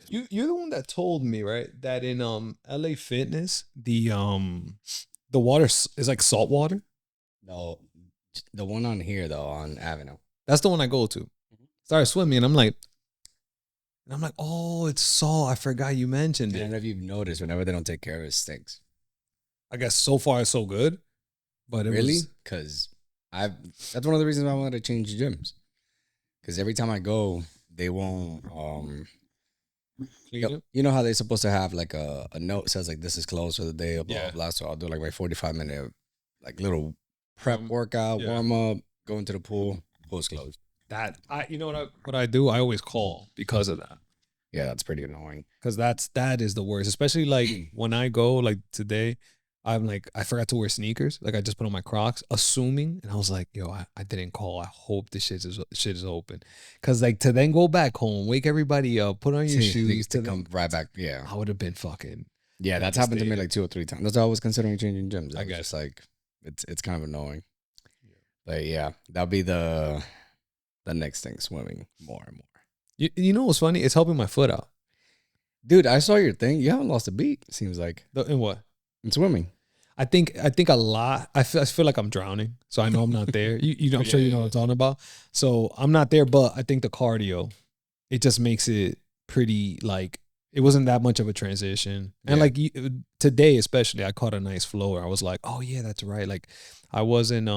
You're the one that told me, right, that in LA Fitness the water is like salt water. No, the one on here though on Avenue. That's the one I go to. Started swimming, and I'm like, oh, it's salt. I forgot you mentioned I don't it. know if you've noticed, whenever they don't take care of it, it stinks. I guess so far it's so good, but it Really? was Because that's one of the reasons why I wanted to change gyms. Because every time I go, they won't. clean it. You know how they're supposed to have like a note says like this is closed for the day, blah Yeah. blah blah. So I'll do like my 45-minute like little prep workout, yeah. warm up, go into the pool. Pool's closed. That you know what I do? I always call because of that. Yeah, that's pretty annoying. Because that is the worst. Especially like when I go like today, I'm like I forgot to wear sneakers. Like I just put on my Crocs, assuming, and I was like, yo, I didn't call. I hope this shit is open. Because like to then go back home, wake everybody up, put on your shoes to come right back. Yeah, I would have been fucking. yeah. That's happened to me like 2 or 3 times. That's why I was considering changing gyms. I guess just like it's kind of annoying. But yeah, that'll be the next thing, swimming more and more. You know what's funny? It's helping my foot out. Dude, I saw your thing. You haven't lost a beat, it seems like. In what? In swimming. I think a lot. I feel like I'm drowning, so I know I'm not there. You know, I'm sure you know what I'm talking about. So I'm not there, but I think the cardio, it just makes it pretty like it wasn't that much of a transition. And like today, especially, I caught a nice flow where I was like, oh yeah, that's right. Like I wasn't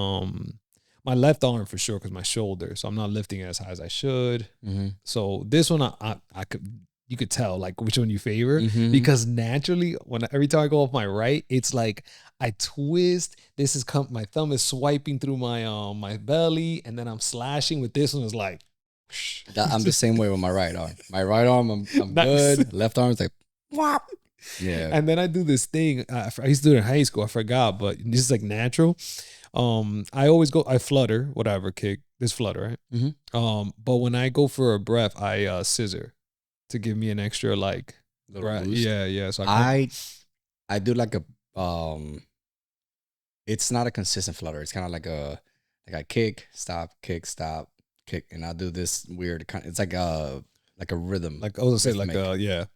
my left arm for sure because my shoulder, so I'm not lifting it as high as I should. Mm-hmm. So this one, I could. You could tell like which one you favor because naturally every time I go off my right, it's like I twist. This is my thumb is swiping through my my belly, and then I'm slashing with this one. Is like I'm the same way with my right arm. My right arm, I'm nice. Good. Left arm is like whop. Yeah. And then I do this thing. I used to do it in high school. I forgot, but this is like natural. I always I flutter, whatever kick. This flutter, right? Mm-hmm. But when I go for a breath, I scissor. To give me an extra like little boost. Yeah. So I do like a it's not a consistent flutter. It's kind of like a kick, stop, and I'll do this weird kind. It's like a rhythm. Like I was gonna say like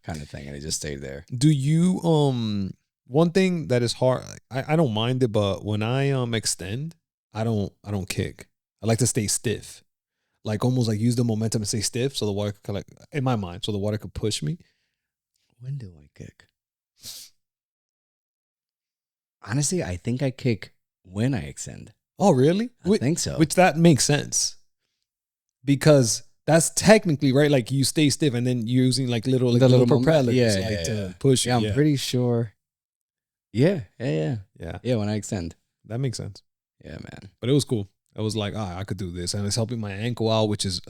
kind of thing, and it just stayed there. Do you one thing that is hard? I don't mind it, but when I extend, I don't kick. I like to stay stiff. Like almost like use the momentum and stay stiff so the water could like in my mind so the water could push me. When do I kick? Honestly, I think I kick when I extend. Oh, really? I think so. Which that makes sense because that's technically right. Like you stay stiff and then you're using like little propellers, to push. Yeah, I'm pretty sure. Yeah. When I extend, that makes sense. Yeah, man. But it was cool. I was like, I could do this, and it's helping my ankle out, which is,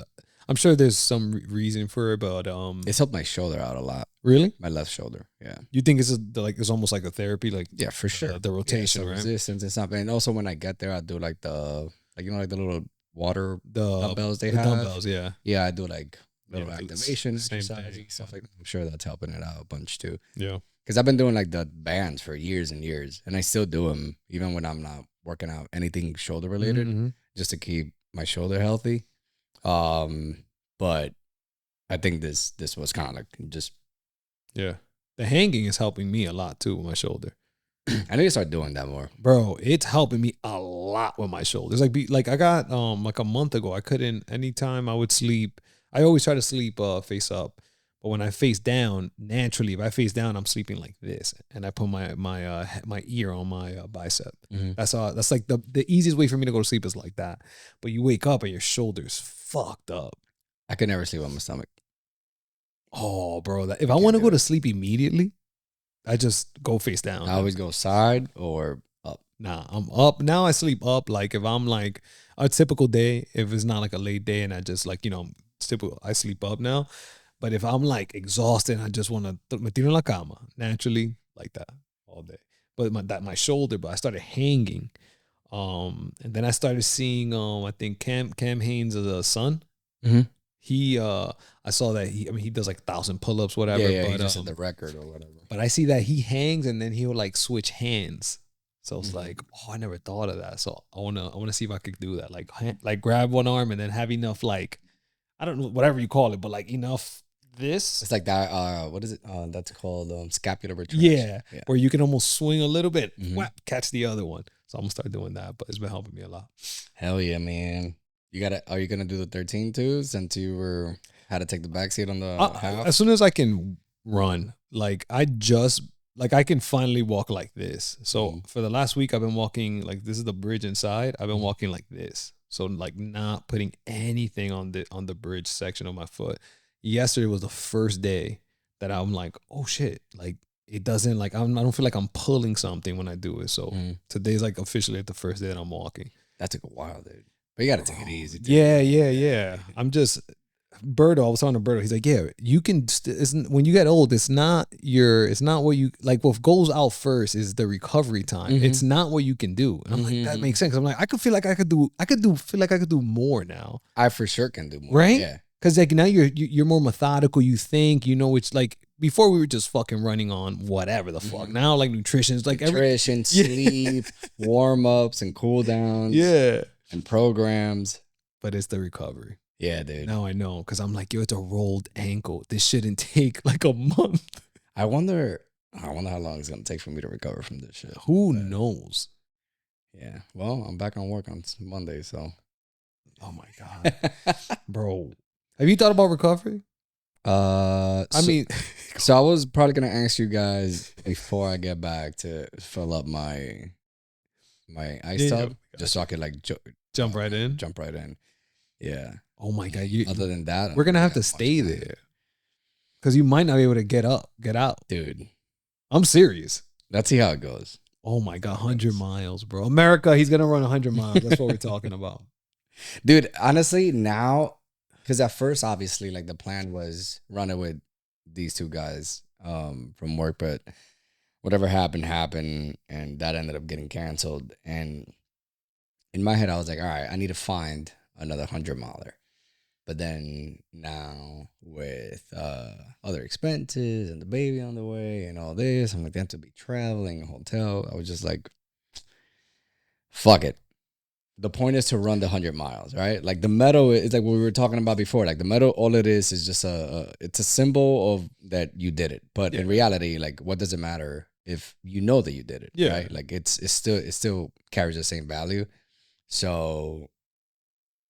I'm sure there's some reason for it, but it's helped my shoulder out a lot. Really? My left shoulder, yeah. You think it's almost like a therapy, like yeah, for sure. The rotation, right? Resistance and stuff, and also when I get there, I do like the like the little water dumbbells they have. Dumbbells, yeah. Yeah, I do like little activation exercises and stuff like that. I'm sure that's helping it out a bunch too. Yeah, because I've been doing like the bands for years and years, and I still do them even when I'm not working out anything shoulder related, just to keep my shoulder healthy. But I think this was kind of like just the hanging is helping me a lot too with my shoulder. I need to start doing that more, bro. It's helping me a lot with my shoulders. Like I got like a month ago, I couldn't. Anytime I would sleep, I always try to sleep face up. But when I face down, naturally, if I face down, I'm sleeping like this, and I put my ear on my bicep. That's all. That's like the easiest way for me to go to sleep is like that. But you wake up and your shoulders fucked up. I could never sleep on my stomach. Oh, bro, if I want to go to sleep immediately, I just go face down. I always go side or up. Nah, I'm up. Now I sleep up. Like if I'm like a typical day, if it's not like a late day and I just like, typical, I sleep up now. But if I'm like exhausted and I just want to me tiro en la cama, naturally like that all day. But my shoulder, but I started hanging. And then I started seeing I think Cam Haynes' son. He I saw that he does like 1,000 pull-ups, whatever. Yeah, but he just set the record or whatever. But I see that he hangs and then he'll like switch hands. So it's like, I never thought of that. So I wanna see if I could do that. Like grab one arm and then have enough, like, I don't know, whatever you call it, but like enough this. It's like that. What is it? That's called scapular retraction. Yeah, where you can almost swing a little bit, whap, catch the other one. So I'm gonna start doing that, but it's been helping me a lot. Hell yeah, man! Are you gonna do the 13 too? Since you had to take the backseat on the half? As soon as I can run, like I can finally walk like this. So for the last week, I've been walking like this is the bridge inside. I've been walking like this. So like not putting anything on the bridge section of my foot. Yesterday was the first day that I'm like, oh shit, like it doesn't like I don't feel like I'm pulling something when I do it. So today's like officially the first day that I'm walking. That took a while, dude. But you gotta take it easy. Too. Yeah. I'm just Berto. I was talking to Berto. He's like, yeah, you can. When you get old, it's not what you like. What goes out first is the recovery time. It's not what you can do. And I'm like, that makes sense. I'm like, I feel like I could do more now. I for sure can do more. Right? Yeah. Because like now you're more methodical. You think it's like before we were just fucking running on whatever the fuck. Now like nutrition is like sleep, warm ups and cool downs. Yeah. And programs. But it's the recovery. Yeah, dude. Now I know because I'm like, yo, it's a rolled ankle. This shouldn't take like a month. I wonder how long it's gonna take for me to recover from this shit. Who knows? Yeah. Well, I'm back on work on Monday, so. Oh my god, bro. Have you thought about recovery? So I was probably gonna ask you guys before I get back to fill up my ice tub, just so I could like jump right in. Jump right in. Yeah. Oh my god. Other than that, we're gonna have to stay there because you might not be able to get out, dude. I'm serious. Let's see how it goes. Oh my god, 100 miles, bro. America, he's gonna run 100 miles. That's what we're talking about, dude. Honestly, now. Because at first, obviously, like the plan was run it with these two guys from work, but whatever happened, and that ended up getting canceled. And in my head, I was like, all right, I need to find another 100-miler. But then now with other expenses and the baby on the way and all this, I'm like, they have to be traveling, a hotel. I was just like, fuck it. The point is to run the 100 miles, right? Like the medal is like what we were talking about before. Like the medal, all it is just it's a symbol of that you did it. But in reality, like what does it matter if you know that you did it? Yeah. Right? Like it still carries the same value. So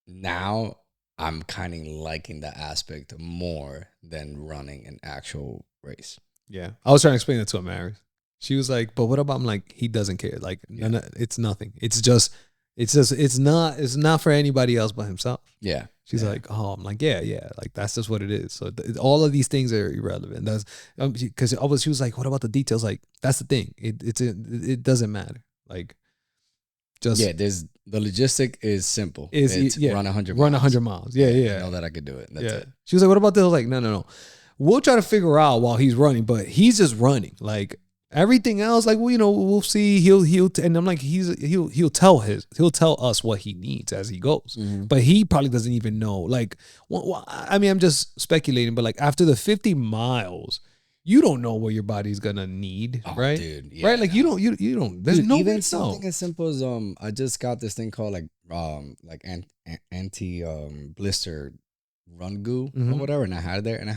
now I'm kind of liking the aspect more than running an actual race. Yeah. I was trying to explain that to Amaris. She was like, but what about, I'm like, he doesn't care. Like it's nothing. It's not for anybody else but himself. Yeah. She's like, oh, I'm like, yeah. Like, that's just what it is. So all of these things are irrelevant. That's because she was like, what about the details? Like, that's the thing. It doesn't matter. Like, just. Yeah, the logistic is simple. It's run 100 miles. Run 100 miles. Yeah. I know that I could do it. That's it. She was like, what about this? I was like, no. We'll try to figure out while he's running, but he's just running. Like, everything else, like, well, we'll see. He'll and I'm like, he'll tell us what he needs as he goes, but he probably doesn't even know. Like, I mean, I'm just speculating, but like after the 50 miles, you don't know what your body's gonna need, right? Dude, right? Like you don't. There's no even something as simple as I just got this thing called like anti blister run goo or whatever, and I had it there, and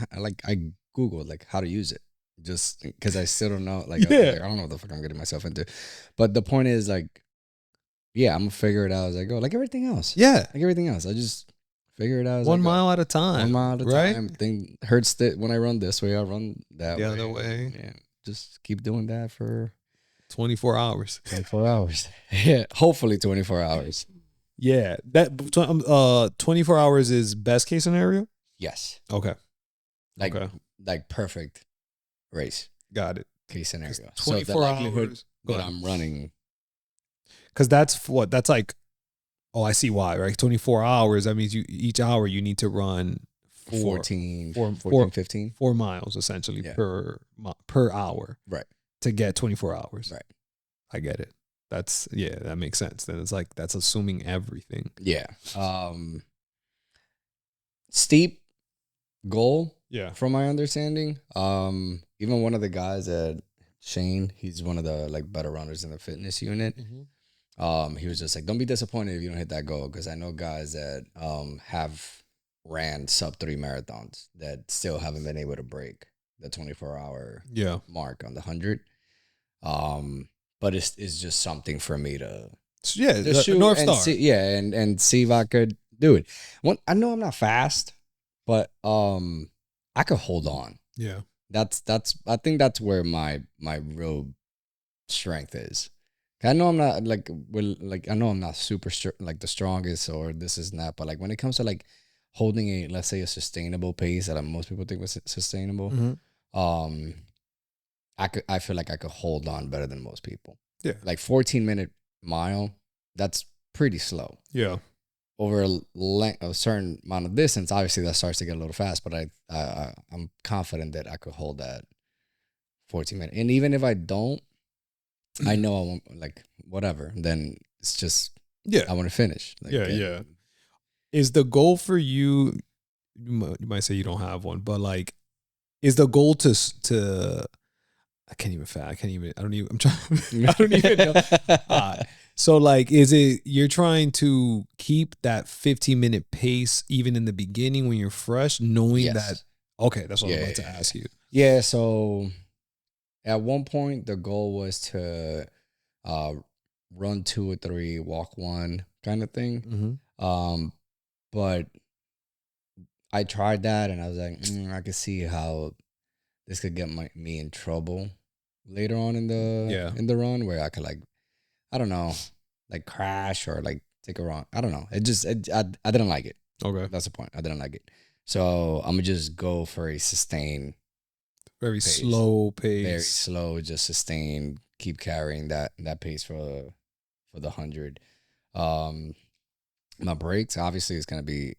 I googled like how to use it. Just because I still don't know, like, I don't know what the fuck I'm getting myself into. But the point is, like, I'm gonna figure it out as I go, like everything else. Yeah, like everything else. I just figure it out as 1 mile at a time. 1 mile at a time. Thing hurts that when I run this way, I run that the way. other way. Yeah, just keep doing that for 24 hours. 24 hours. Yeah, hopefully 24 hours. Yeah, that 24 hours is best case scenario. Yes. Okay. Like perfect race. Got it. Case scenario. 24 so the likelihood hours. that I'm running. Because that's like, oh, I see why, right? 24 hours. That means each hour you need to run 15 4 miles essentially per hour. Right. To get 24 hours. Right. I get it. That makes sense. Then it's like, that's assuming everything. Yeah. Steep goal. Yeah. From my understanding. Even one of the guys at Shane, he's one of the like better runners in the fitness unit. He was just like, don't be disappointed if you don't hit that goal, because I know guys that have ran sub 3 marathons that still haven't been able to break the 24-hour Yeah. mark on the 100. But it's just something for me to Yeah, just the shoot North and Star. see, and see if I could do it. I know I'm not fast, but I could hold on. Yeah. I think that's where my real strength is. I know I'm not I know I'm not super like the strongest or this is not, but like when it comes to like holding a, let's say, a sustainable pace that most people think was sustainable, um, I feel like I could hold on better than most people. Yeah. Like 14-minute mile, that's pretty slow. Yeah. Over a certain amount of distance, obviously that starts to get a little fast, but I'm confident that I could hold that 14 minutes. And even if I don't, I know I won't, like, whatever. Then it's just, I want to finish. Like, yeah. Is the goal for you? You might say you don't have one, but like, is the goal to? I can't even. I don't even. I'm trying. I don't even know. So like, is it you're trying to keep that 15-minute pace even in the beginning when you're fresh, knowing that? Okay, that's what I'm about to ask you. Yeah. So at one point, the goal was to run 2 or 3, walk 1 kind of thing. But I tried that and I was like, I could see how this could get me in trouble later on in the run, where I could, like, I don't know, like crash or like take a wrong. I don't know. I didn't like it. Okay, that's the point. I didn't like it. So I'm gonna just go for a sustained, very slow pace, very slow, just sustain, keep carrying that pace for the 100. My breaks obviously is gonna be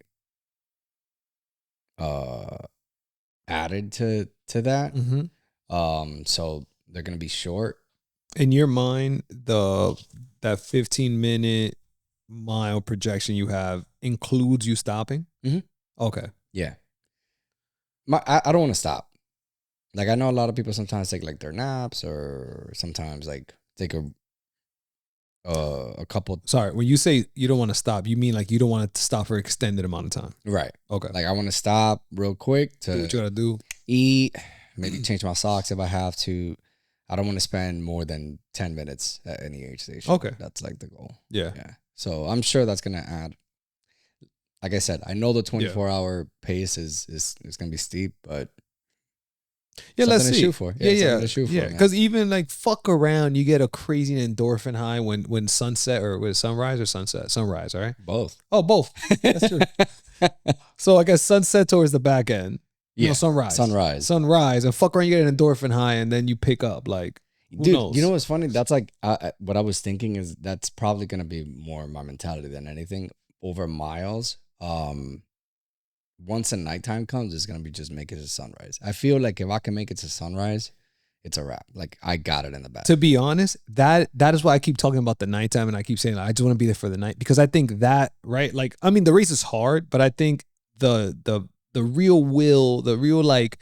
added to that. So they're gonna be short. In your mind, that 15-minute mile projection you have includes you stopping? Okay. Yeah. I don't want to stop. Like, I know a lot of people sometimes take like their naps, or sometimes like take a couple. Sorry, when you say you don't want to stop, you mean like you don't want to stop for an extended amount of time? Right. Okay. Like, I want to stop real quick to do what you gotta do. Eat, maybe change my socks if I have to. I don't want to spend more than 10 minutes at any aid station. Okay. That's like the goal. Yeah. So I'm sure that's gonna add. Like I said, I know the 24-hour pace is gonna be steep, but let's see. Shoot for. Yeah. Because even like fuck around, you get a crazy endorphin high when sunset, or with sunrise or sunset, sunrise, all right? Both. Oh, both. That's true. So I guess sunset towards the back end. Yeah. Sunrise, and fuck around, you get an endorphin high, and then you pick up like. Who knows? You know what's funny? That's like what I was thinking is that's probably gonna be more my mentality than anything over miles. Once the nighttime comes, it's gonna be just make it to sunrise. I feel like if I can make it to sunrise, it's a wrap. Like, I got it in the bag. To be honest, that is why I keep talking about the nighttime, and I keep saying, like, I just want to be there for the night, because I think that, right? Like, I mean, the race is hard, but I think the real will, the real like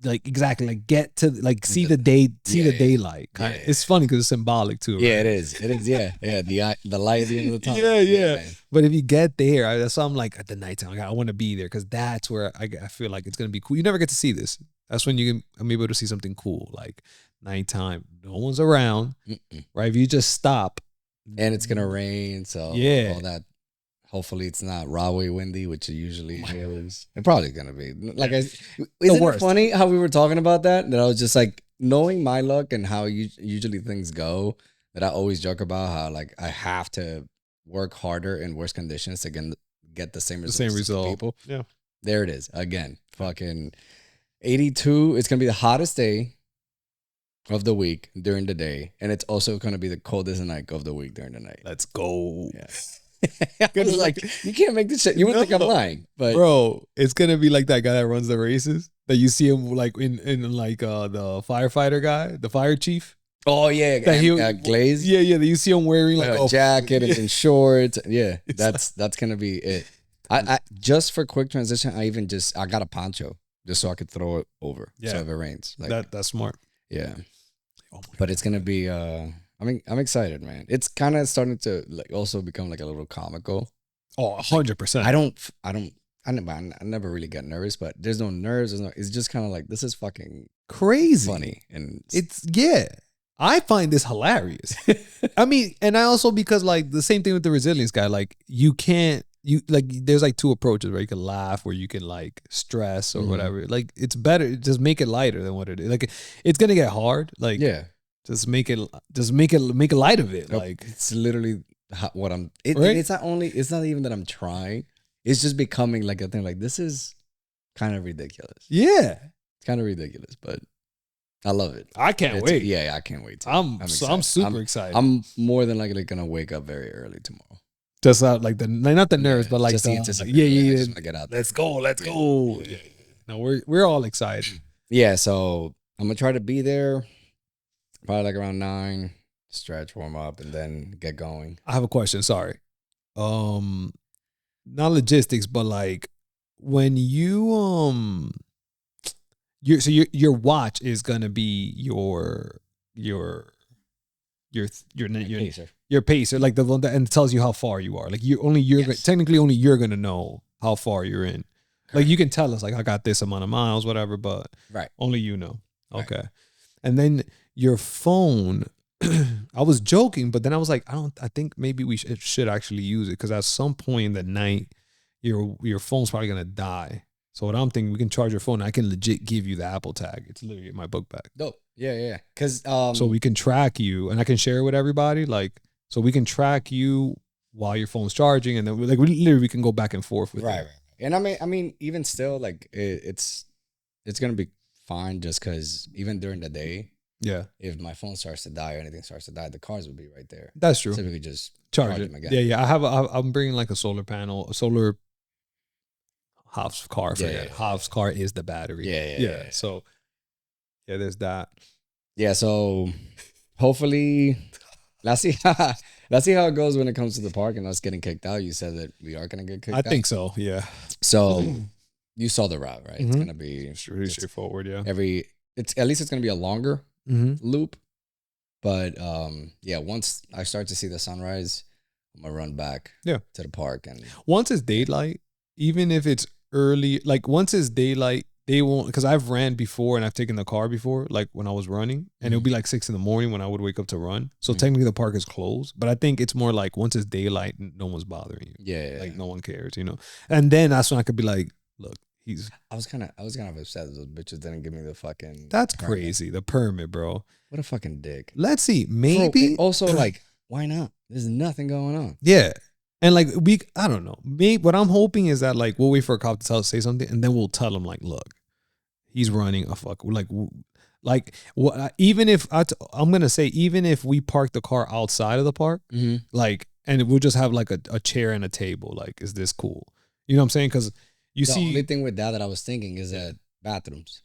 exactly, like, get to like see the day, the daylight. It's funny because it's symbolic too. Right? Yeah, it is. It is. Yeah. The light at the end of the tunnel. Yeah. But if you get there, that's why I'm like, at the nighttime, like, I want to be there, because that's where I feel like it's gonna be cool. You never get to see this. That's when I'm able to see something cool, like nighttime. No one's around, right? If you just stop, and it's gonna rain, so all that. Hopefully it's not raw-way windy, which it usually is. It's probably gonna be. Like, isn't it funny how we were talking about that? That I was just like, knowing my luck and how usually things go, that I always joke about how, like, I have to work harder in worse conditions to get the same results. The same result. People. Yeah. There it is again. Fucking 82. It's gonna be the hottest day of the week during the day, and it's also gonna be the coldest night of the week during the night. Let's go. Yeah. I was like, you can't make this shit. You would think I'm lying, but bro, it's gonna be like that guy that runs the races, that you see him like in like the firefighter guy, the fire chief. Oh yeah, Glaze. Yeah. That you see him wearing like a jacket and shorts. Yeah, that's gonna be it. I just for quick transition, I got a poncho just so I could throw it over. Yeah. So if it rains, like that's smart. Yeah, but it's gonna be I'm excited, man. It's kind of starting to like also become like a little comical. Oh, 100%. I don't I never really get nervous, but there's no nerves. It's just kind of like, this is fucking Crazy. funny. And I find this hilarious. I mean, and I also, because like the same thing with the resilience guy, like there's like two approaches, right? You can laugh, where you can like stress or whatever. Like it's better, just make it lighter than what it is. Like it's gonna get hard. Like just make it light of it. Like it's literally what I'm. Right? It's not even that I'm trying. It's just becoming like a thing. Like, this is kind of ridiculous. Yeah, it's kind of ridiculous, but I love it. I can't wait. Yeah, I can't wait. I'm super excited. I'm more than likely gonna wake up very early tomorrow. Just like not the nerves, but like just the I just wanna get out there. Let's go. Yeah. No, we're all excited. Yeah, so I'm gonna try to be there probably like around 9, stretch, warm up, and then get going. I have a question. Sorry, not logistics, but like when you your watch is gonna be your pacer. Your pacer, like the one that and tells you how far you are. Like technically only you're gonna know how far you're in. Correct. Like you can tell us like, I got this amount of miles, whatever, but only you know. Right. Okay. And then your phone, I was joking, but then I was like, I think maybe we should actually use it, because at some point in the night, your phone's probably gonna die. So what I'm thinking, we can charge your phone. I can legit give you the Apple tag. It's literally in my book bag. Dope. Yeah. Because so we can track you, and I can share it with everybody. Like, so we can track you while your phone's charging, and then we can go back and forth with it. Right. And I mean, even still, like it's gonna be fine, just because even during the day, if my phone starts to die or anything starts to die, the cars will be right there. That's true. So we could just charge it them again. Yeah. I'm bringing like a solar panel, a solar. Hoff's car. Hoff's car is the battery. Yeah. So there's that. Yeah. So hopefully, let's see how it goes when it comes to the park and us getting kicked out. You said that we are gonna get kicked out. I think so. Yeah. So you saw the route, right? It's gonna be pretty straightforward. Yeah. At least it's gonna be a longer loop. But once I start to see the sunrise, I'm gonna run back to the park. And once it's daylight, even if it's early, like once it's daylight, they won't, because I've ran before and I've taken the car before, like when I was running, and it would be like 6 a.m. when I would wake up to run. So technically the park is closed, but I think it's more like once it's daylight, no one's bothering you. Yeah. Like no one cares, And then that's when I could be like, look, I was kind of upset that those bitches didn't give me the fucking. That's permit. Crazy. The permit, bro. What a fucking dick. Let's see. Maybe. Bro, also, like, why not? There's nothing going on. Yeah. And like I don't know. What I'm hoping is that like we'll wait for a cop to say something, and then we'll tell him like, look, he's running a fuck. Even if I'm gonna say, even if we park the car outside of the park, like, and we'll just have like a chair and a table. Like, is this cool? You know what I'm saying? Because the only thing with that I was thinking is that bathrooms.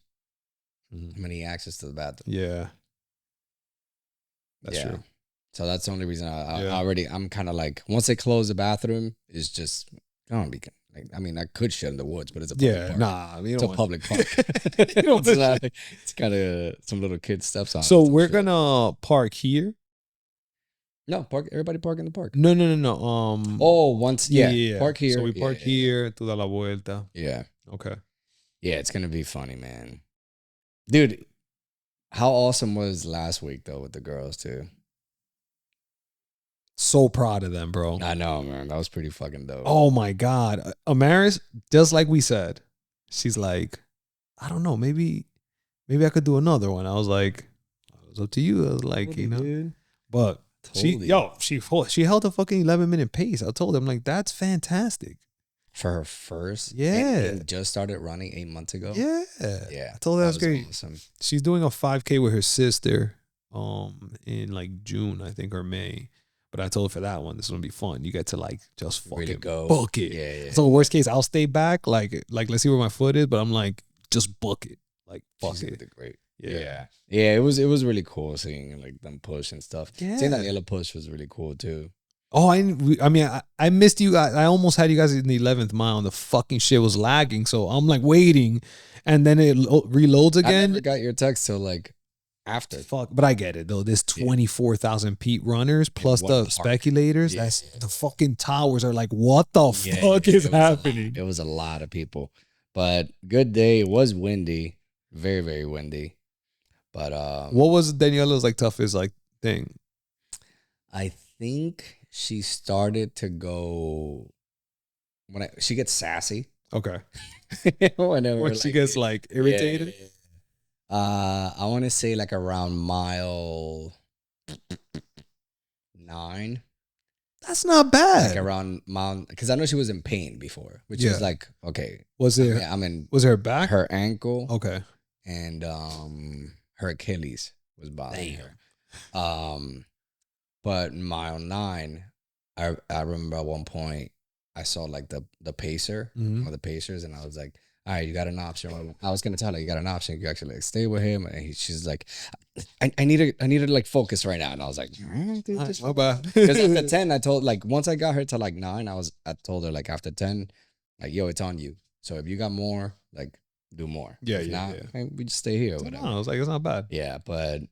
How many access to the bathroom? Yeah, that's true. So that's the only reason I'm kind of like, once they close the bathroom, it's just, I don't be like, I mean, I could shit in the woods, but it's a public park. It's a public park. It's kind of some little kid steps on. So we're gonna park here. No, everybody park in the park. No. Once, park here. So we park here, toda la vuelta. Yeah. Okay. Yeah, it's gonna be funny, man. Dude, how awesome was last week though with the girls too? So proud of them, bro. I know, man. That was pretty fucking dope. Oh my God. Amaris, just like we said, she's like, I don't know, maybe I could do another one. I was like, it was up to you. I was like, dude. But she held a fucking 11-minute pace. I told her, I'm like, that's fantastic. For her first? Yeah. And just started running 8 months ago? Yeah. Yeah. I told her that's great. Awesome. She's doing a 5K with her sister in like June, I think, or May. But I told her for that one, this is gonna be fun. You get to like just fucking really go. Book it. Yeah. So worst case, I'll stay back. Like let's see where my foot is. But I'm like, just book it. Like fuck it. Did great. Yeah. It was really cool seeing like them push and stuff. Yeah. Seeing that Daniela push was really cool too. Oh, I mean, I missed you guys. I almost had you guys in the 11th mile, and the fucking shit was lagging. So I'm like waiting, and then it reloads again. I never got your text till like after. Fuck, but I get it though. This 24,000 Pete runners plus one the park. speculators. Yeah. That's the fucking towers are like, what the fuck is happening? It was a lot of people, but good day. It was windy, very very windy. But What was Daniela's like toughest like thing? I think she started to go when she gets sassy. Okay, Whenever when she gets like irritated. I want to say like around mile 9. That's not bad. Like around mile, because I know she was in pain before, which is like okay. Was it? I mean, was her back? her ankle, Okay, and her Achilles was bothering her. But mile 9, I remember at one point I saw like the pacer or the pacers, and I was like, all right, you got an option. I was gonna tell her you got an option. You can actually like stay with him, and she's like, I need to like focus right now. And I was like, dude, just my bad. because after 10, I told like once I got her to like 9, I told her like after 10, like yo, it's on you. So if you got more, like do more. Yeah, if yeah, not, yeah. we just stay here or whatever. I was like, it's not bad. Yeah, but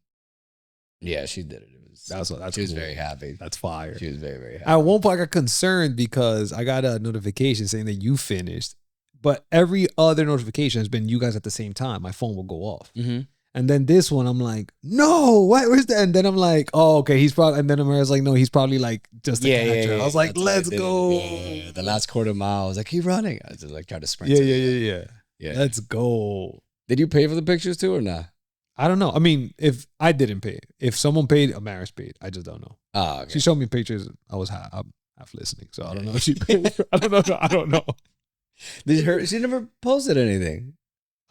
yeah, she did it. It was That's she was cool. very happy. That's fire. She was very very happy. At one point, I got concerned because I got a notification saying that you finished, but every other notification has been you guys at the same time. My phone will go off. Mm-hmm. And then this one, I'm like, no, where's that? And then I'm like, oh, okay, he's probably, and then Amara's like, no, he's probably like just a catcher. I was like, That's what I let's did. go. Yeah. The last quarter mile, I was like, keep running. I just like tried to sprint. Yeah. Let's go. Did you pay for the pictures too or not? I don't know. I mean, if I didn't pay, if someone paid, Amaris paid. I just don't know. Oh, okay. She showed me pictures. I was half listening, so I don't know if she paid. I don't know. She never posted anything.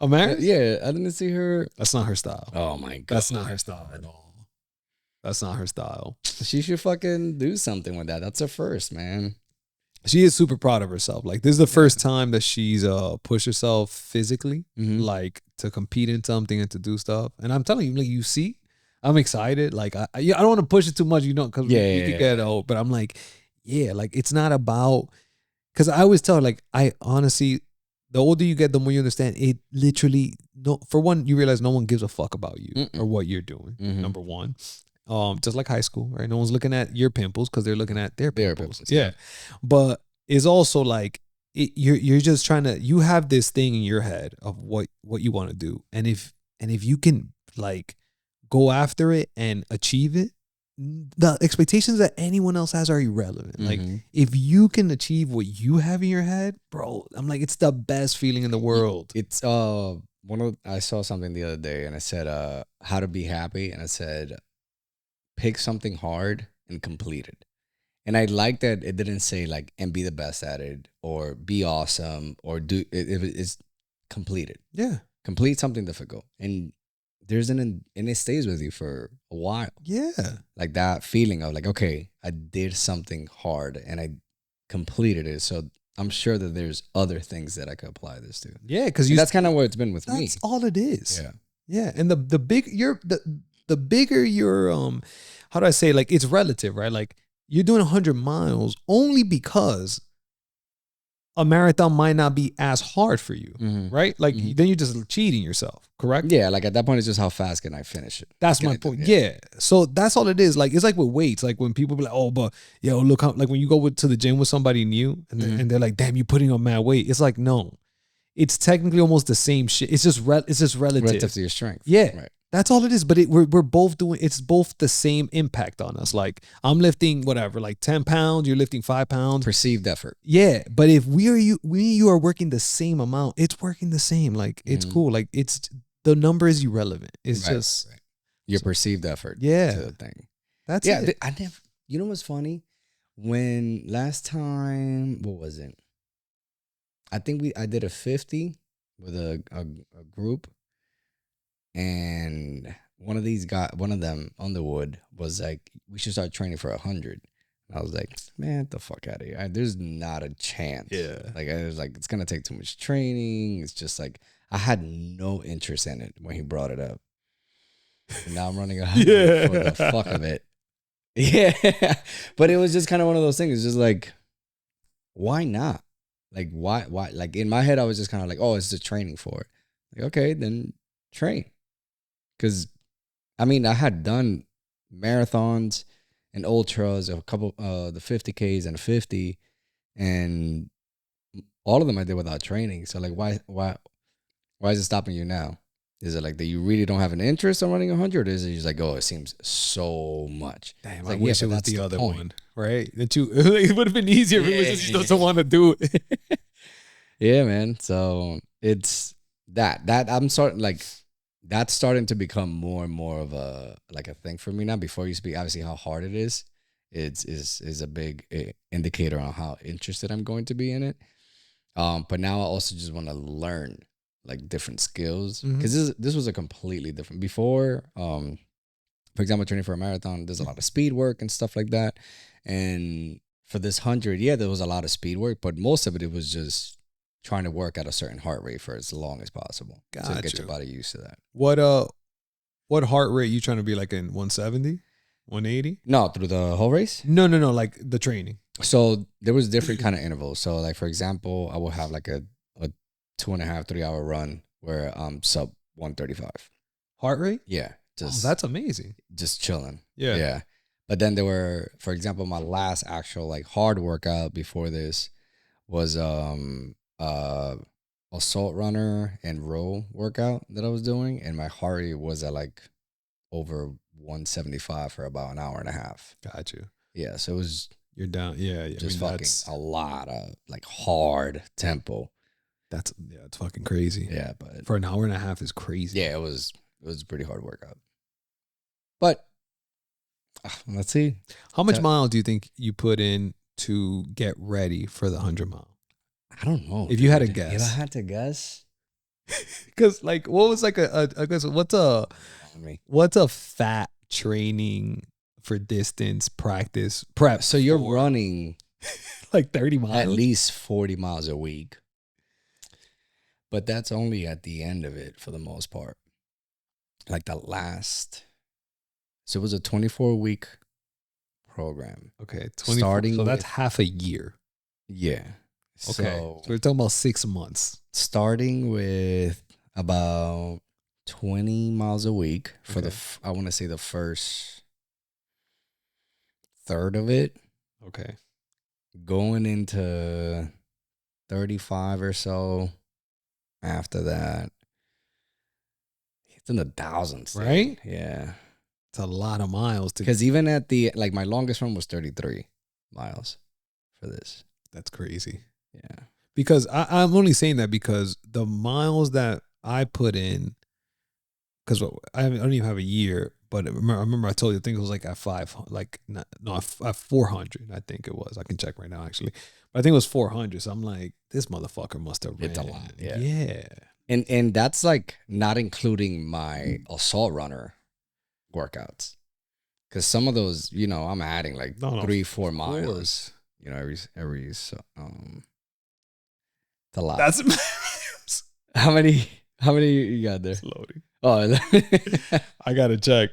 Amaris? Yeah, I didn't see her. That's not her style. Oh my god, that's not her style at all. That's not her style. She should fucking do something with that. That's her first, man. She is super proud of herself. Like this is the first time that she's pushed herself physically, like to compete in something and to do stuff. And I'm telling you, like you see, I'm excited. Like I don't want to push it too much, because we could get old. But I'm like, yeah, like it's not about. Because I always tell her, like, I honestly, the older you get, the more you understand. It literally, no. For one, you realize no one gives a fuck about you or what you're doing. Number one, just like high school, right? No one's looking at your pimples because they're looking at their pimples. Yeah, but it's also like you're just trying to. You have this thing in your head of what you want to do, and if you can like go after it and achieve it, the expectations that anyone else has are irrelevant. Like if you can achieve what you have in your head, bro, I'm like, it's the best feeling in the world. It's I saw something the other day and I said how to be happy, and I said pick something hard and complete it. And I like that it didn't say like and be the best at it or be awesome or do if it's completed. Yeah. Complete something difficult. And and it stays with you for a while. Yeah. Like that feeling of like, okay, I did something hard and I completed it. So I'm sure that there's other things that I could apply this to. Yeah, because that's kind of what it's been with me. That's all it is. Yeah. Yeah. And the bigger your how do I say, like, it's relative, right? Like you're doing 100 miles only because a marathon might not be as hard for you, right? Like then you're just cheating yourself, correct? Yeah, like at that point, it's just how fast can I finish it? That's my point. Yeah. So that's all it is. Like it's like with weights. Like when people be like, "Oh, but yo, look how," like when you go to the gym with somebody new and they're like, "Damn, you're putting on mad weight." It's like, no, it's technically almost the same shit. It's just relative to your strength. Yeah. Right. That's all it is. But we're both doing, it's both the same impact on us. Like I'm lifting whatever, like 10 pounds, you're lifting 5 pounds. Perceived effort. Yeah. But if you are working the same amount, it's working the same. Like it's cool. Like the number is irrelevant. It's just your perceived effort. Yeah. To the thing. That's it. I never, you know what's funny? When last time, what was it? I think I did a 50 with a group. And one of them on the wood was like, we should start training for 100. And I was like, man, get the fuck out of here. There's not a chance. Yeah. Like, I was like, it's going to take too much training. It's just like, I had no interest in it when he brought it up. And now I'm running 100 for the fuck of it. Yeah. But it was just kind of one of those things. It's just like, why not? Like, why? Like, in my head, I was just kind of like, oh, it's just training for it. Like, okay, then train. Because I mean, I had done marathons and ultras, a couple, the 50Ks and 50, and all of them I did without training. So like, why is it stopping you now? Is it like that you really don't have an interest in running 100, or is it just like, oh, it seems so much? Damn, It's I like, wish it but was that's the other point. one, right? That you it would have been easier if it was just you don't want to do it. Yeah, man. So it's that I'm starting like that's starting to become more and more of a like a thing for me now. Before you speak, obviously how hard it is a big indicator on how interested I'm going to be in it. But now I also just want to learn like different skills because this was a completely different before. For example, training for a marathon, there's a lot of speed work and stuff like that. And for this 100, yeah, there was a lot of speed work, but most of it was just trying to work at a certain heart rate for as long as possible to get your body used to that. What heart rate you trying to be like in 170, 180? No, through the whole race? No, like the training. So there was different kind of intervals. So like, for example, I will have like a 2.5, 3 hour run where I'm sub 135. Heart rate? Yeah. Just that's amazing. Just chilling. Yeah. Yeah. But then there were, for example, my last actual like hard workout before this was assault runner and row workout that I was doing, and my heart rate was at like over 175 for about an hour and a half. Got you. Yeah, so it was you're down. Yeah, just fucking a lot of like hard tempo. It's fucking crazy. Yeah, but for an hour and a half is crazy. Yeah, it was a pretty hard workout. But let's see. How much miles do you think you put in to get ready for the 100 mile? I don't know. If you had to guess. If I had to guess. Because like, what was like I guess what's a fat training for distance practice prep? So you're running like 30 miles? At least 40 miles a week. But that's only at the end of it for the most part. Like the last. So it was a 24-week program. Okay. 24, so that's half a year. Yeah. Okay. So we're talking about 6 months. Starting with about 20 miles a week for I want to say the first third of it. Okay. Going into 35 or so after that. It's in the thousands. Right? Yeah. It's a lot of miles. Because even at the, like my longest run was 33 miles for this. That's crazy. Yeah. Because I'm only saying that because the miles that I put in, because I don't even have a year, but I remember I told you, I think it was like at 400, I think it was. I can check right now, actually. But I think it was 400. So I'm like, this motherfucker must have ran. It's a lot. Yeah. Yeah. And that's like not including my assault runner workouts. Because some of those, I'm adding like 3-4 miles. Every so, it's a lot. That's how many you got there? It's loading. Oh, I gotta check.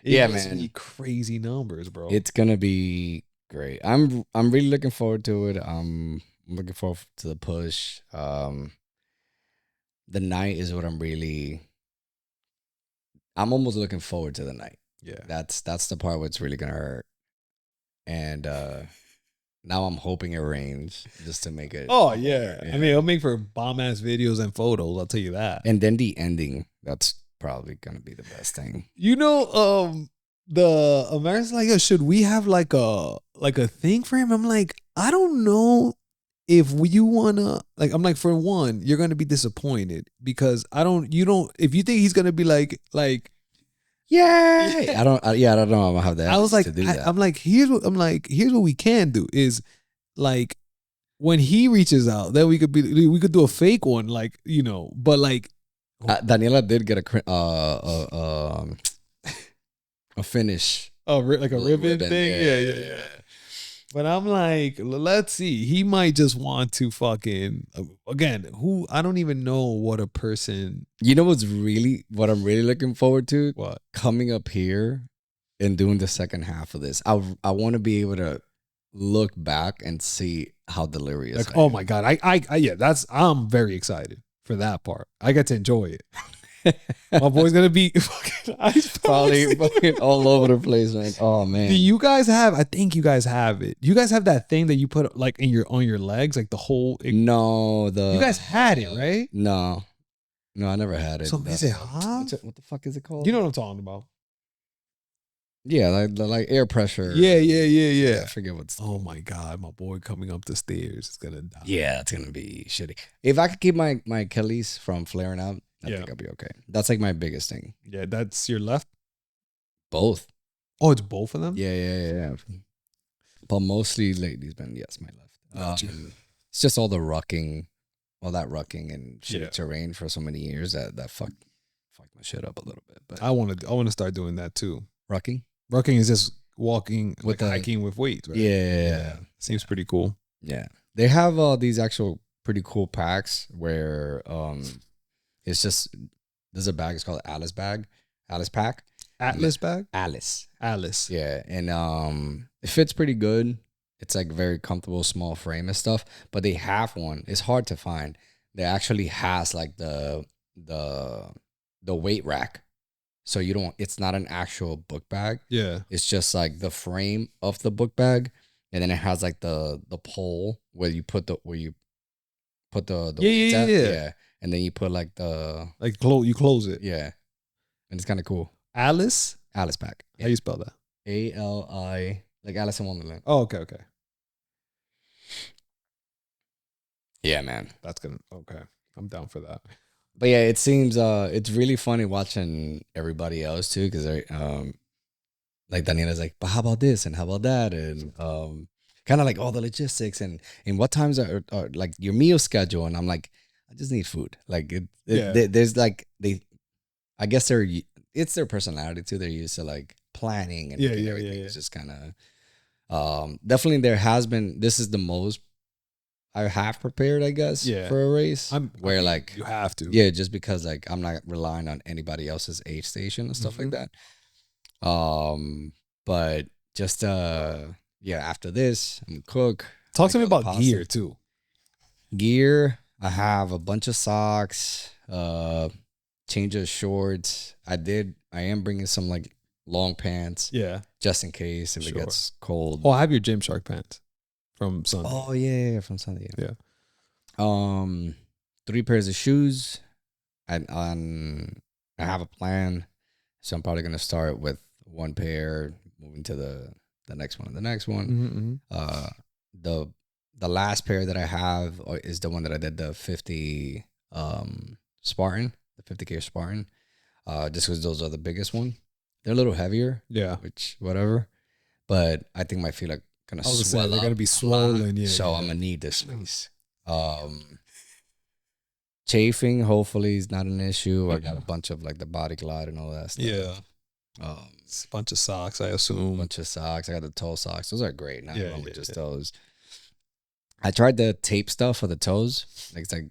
Yeah, man. Crazy numbers, bro. It's gonna be great. I'm really looking forward to it. I'm looking forward to the push. The night is what I'm almost looking forward to the night. Yeah. That's the part where it's really gonna hurt. And now I'm hoping it rains just to make it. Oh yeah. I mean, it'll make for bomb ass videos and photos. I'll tell you that. And then the ending. That's probably gonna be the best thing. The Americans like, should we have like a thing for him? I'm like, I don't know if you wanna like. I'm like, for one, you're gonna be disappointed because if you think he's gonna be like. Yeah, I don't know. I'm gonna have that. I was like, here's what we can do is like when he reaches out, then we could do a fake one, like but like Daniela did get a finish, like a ribbon thing, yeah. But I'm like, let's see. He might just want to fucking again. I don't even know what a person. You know what I'm really looking forward to? What? Coming Coming up here and doing the second half of this. I want to be able to look back and see how delirious. Like, oh my god, I'm very excited for that part. I get to enjoy it. My boy's gonna be fucking ice Probably palace. fucking all over the place, man. Oh man. Do you guys have? I think you guys have it. You guys have that thing that you put like in your on your legs, like the whole. No, You guys had it, right? No, I never had it. So is it hot? What the fuck is it called? You know what I'm talking about? Yeah, like air pressure. Yeah. I forget what's. Oh my god, my boy coming up the stairs is gonna die. Yeah, it's gonna be shitty. If I could keep my Achilles from flaring out, I think I'll be okay. That's like my biggest thing. Yeah, that's your left. Both. Oh, it's both of them. Yeah. But mostly lately, been my left. Gotcha. It's just all that rucking and shitty Yeah. terrain for so many years that fucked my shit up a little bit. But I want to start doing that too. rucking. Rucking is just walking With like hiking with weights, right? Yeah. Seems pretty cool. Yeah. They have these actual pretty cool packs where it's just there's a bag, it's called Alice pack. Atlas bag? Alice. Yeah. And it fits pretty good. It's like very comfortable, small frame and stuff. But they have one. It's hard to find. They actually has like the weight rack. So it's not an actual book bag. Yeah. It's just like the frame of the book bag. And then it has like the pole where you put the weights at. Yeah. And then you put like you close it. yeah. And it's kind of cool. Alice pack. How you spell that? ALI, like Alice in Wonderland. Oh, okay. Yeah, man. That's gonna okay. I'm down for that. But yeah, it seems it's really funny watching everybody else too, because they like Daniela's like, but how about this and how about that, and kind of like all the logistics and what times are like your meal schedule, and I'm like, I just need food. Like there's like I guess it's their personality too. They're used to like planning and everything. It's just kind of definitely this is the most I have prepared, I guess, for a race. Like you have to. Yeah, just because like I'm not relying on anybody else's aid station and stuff like that. But just after this, I'm gonna cook. Talk to me about gear too. Gear, I have a bunch of socks, change of shorts. I am bringing some like long pants. Yeah. Just in case if it gets cold. Oh, I have your Gymshark pants from Sunday. Oh yeah, from Sunday. Yeah. 3 pairs of shoes. I have a plan, so I'm probably gonna start with 1 pair, moving to the next one, and the next one. Mm-hmm. The last pair that I have is the one that I did the 50 Spartan, the 50K Spartan. Just because those are the biggest one. They're a little heavier. Yeah. Which whatever, but I think my feet are gonna swell. They're gonna be swollen. Yeah. So I'm gonna need this space. Chafing hopefully is not an issue. I got a bunch of like the Body Glide and all that stuff. Yeah. It's a bunch of socks, I assume. A bunch of socks. I got the toe socks. Those are great. Not only just those. I tried the tape stuff for the toes. Like it's like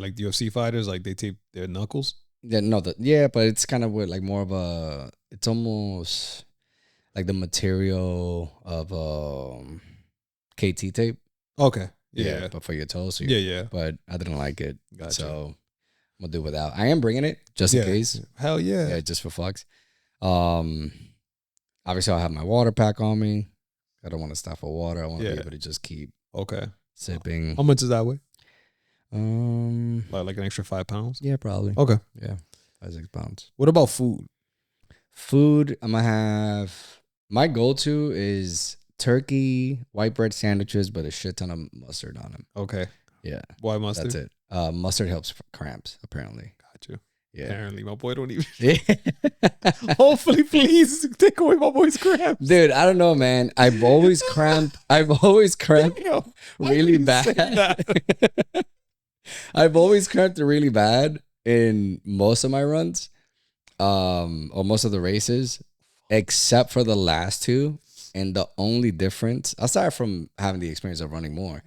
like the UFC fighters, like they tape their knuckles. Yeah, no, but it's kind of with like more of it's almost like the material of KT tape. Okay. Yeah. But for your toes. So yeah. But I didn't like it. Gotcha. So I'm gonna do without. I am bringing it just in case. Hell yeah. Yeah, just for fucks. Obviously I'll have my water pack on me. I don't want to stop for water. I want to be able to just keep sipping. How much is that weigh? Like an extra 5 pounds? Yeah, probably. Okay. Yeah. 5-6 pounds. What about food? I'm gonna have my go-to is turkey, white bread sandwiches, but a shit ton of mustard on them. Okay. Yeah. Why mustard? That's it. Mustard helps for cramps, apparently. Got you. Yeah. Apparently, my boy don't even. Hopefully, please take away my boy's cramps. Dude, I don't know, man. I've always cramped really bad. I've always cramped really bad in most of my runs, or most of the races, except for the last 2. And the only difference, aside from having the experience of running more,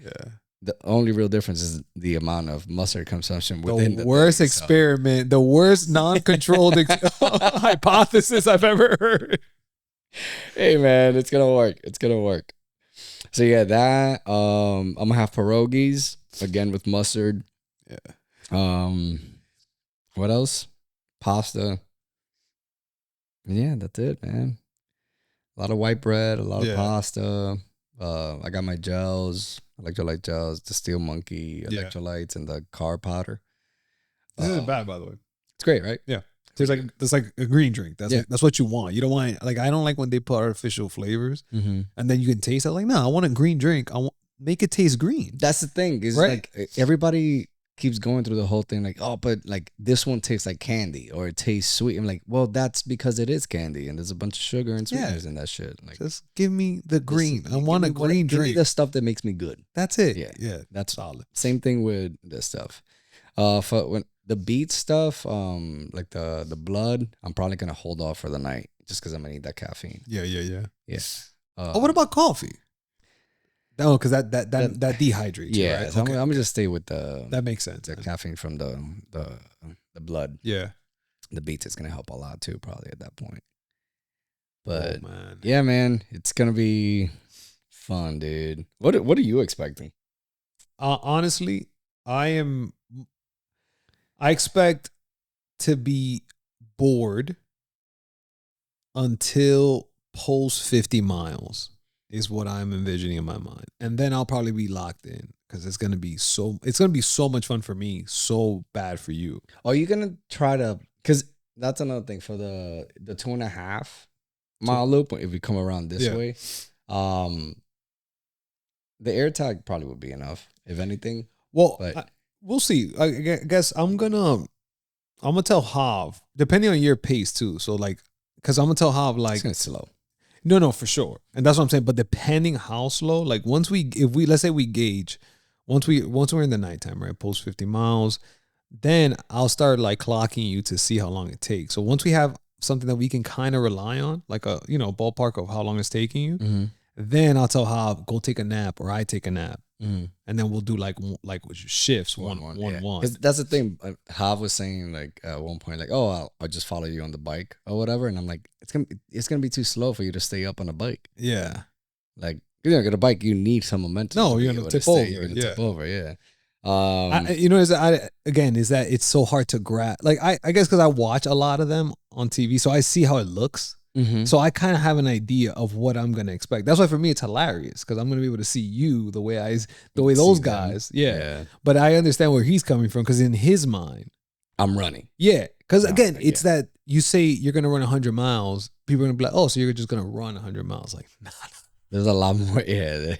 the only real difference is the amount of mustard consumption within the worst thing, experiment, the worst non-controlled hypothesis I've ever heard. Hey man, it's gonna work. So yeah, that I'm gonna have pierogies again with mustard. Yeah. What else? Pasta. Yeah, that's it, man. A lot of white bread, a lot of pasta. I got my gels, electrolyte gels, the Steel Monkey electrolytes, and the carb powder. This isn't bad, by the way. It's great, right? Yeah. There's like a green drink. That's what you want. You don't want, like, I don't like when they put artificial flavors and then you can taste it. Like, no, I want a green drink. Make it taste green. That's the thing. Is like everybody keeps going through the whole thing like, oh, but like this one tastes like candy or it tastes sweet. I'm like, well, that's because it is candy and there's a bunch of sugar and sweeteners in that shit. Like, just give me the green. I want a green drink. Give me the stuff that makes me good. That's it. Yeah, that's solid. Same thing with this stuff. For when the beet stuff, like the blood, I'm probably gonna hold off for the night just because I'm gonna need that caffeine. Yeah. What about coffee? No, because that dehydrates. Yeah, right? So I'm gonna just stay with the. That makes sense. The caffeine from the blood. Yeah, the beets is gonna help a lot too, probably at that point. But man. Yeah, man, it's gonna be fun, dude. What are you expecting? Honestly, I expect to be bored until post 50 miles. Is what I'm envisioning in my mind. And then I'll probably be locked in because it's gonna be so much fun for me, so bad for you. Are you gonna try to, because that's another thing for the 2.5 mile loop, if we come around this way, the air tag probably would be enough, if anything. Well, we'll see. I guess I'm gonna tell Hav, depending on your pace too. So like, because I'm gonna tell Hav like it's gonna slow. No, for sure. And that's what I'm saying. But depending how slow, like let's say we gauge, once we're in the nighttime, right? Post 50 miles, then I'll start like clocking you to see how long it takes. So once we have something that we can kind of rely on, like a, ballpark of how long it's taking you, then I'll tell how go take a nap or I take a nap. And then we'll do like shifts, one. Because that's the thing. Hav was saying like at one point, like, oh, I'll just follow you on the bike or whatever. And I'm like, it's gonna be too slow for you to stay up on a bike. Yeah. Like, get a bike, you need some momentum. No, you're gonna tip over. You're gonna tip over. Yeah. Is that it's so hard to grab. Like I guess because I watch a lot of them on TV, so I see how it looks. So I kind of have an idea of what I'm gonna expect. That's why for me it's hilarious because I'm gonna be able to see you the way those guys. Yeah. But I understand where he's coming from because in his mind, I'm running. Yeah. Because again, it's that you say you're gonna run 100 miles. People are gonna be like, oh, so you're just gonna run 100 miles? Like, nah. There's a lot more. Yeah.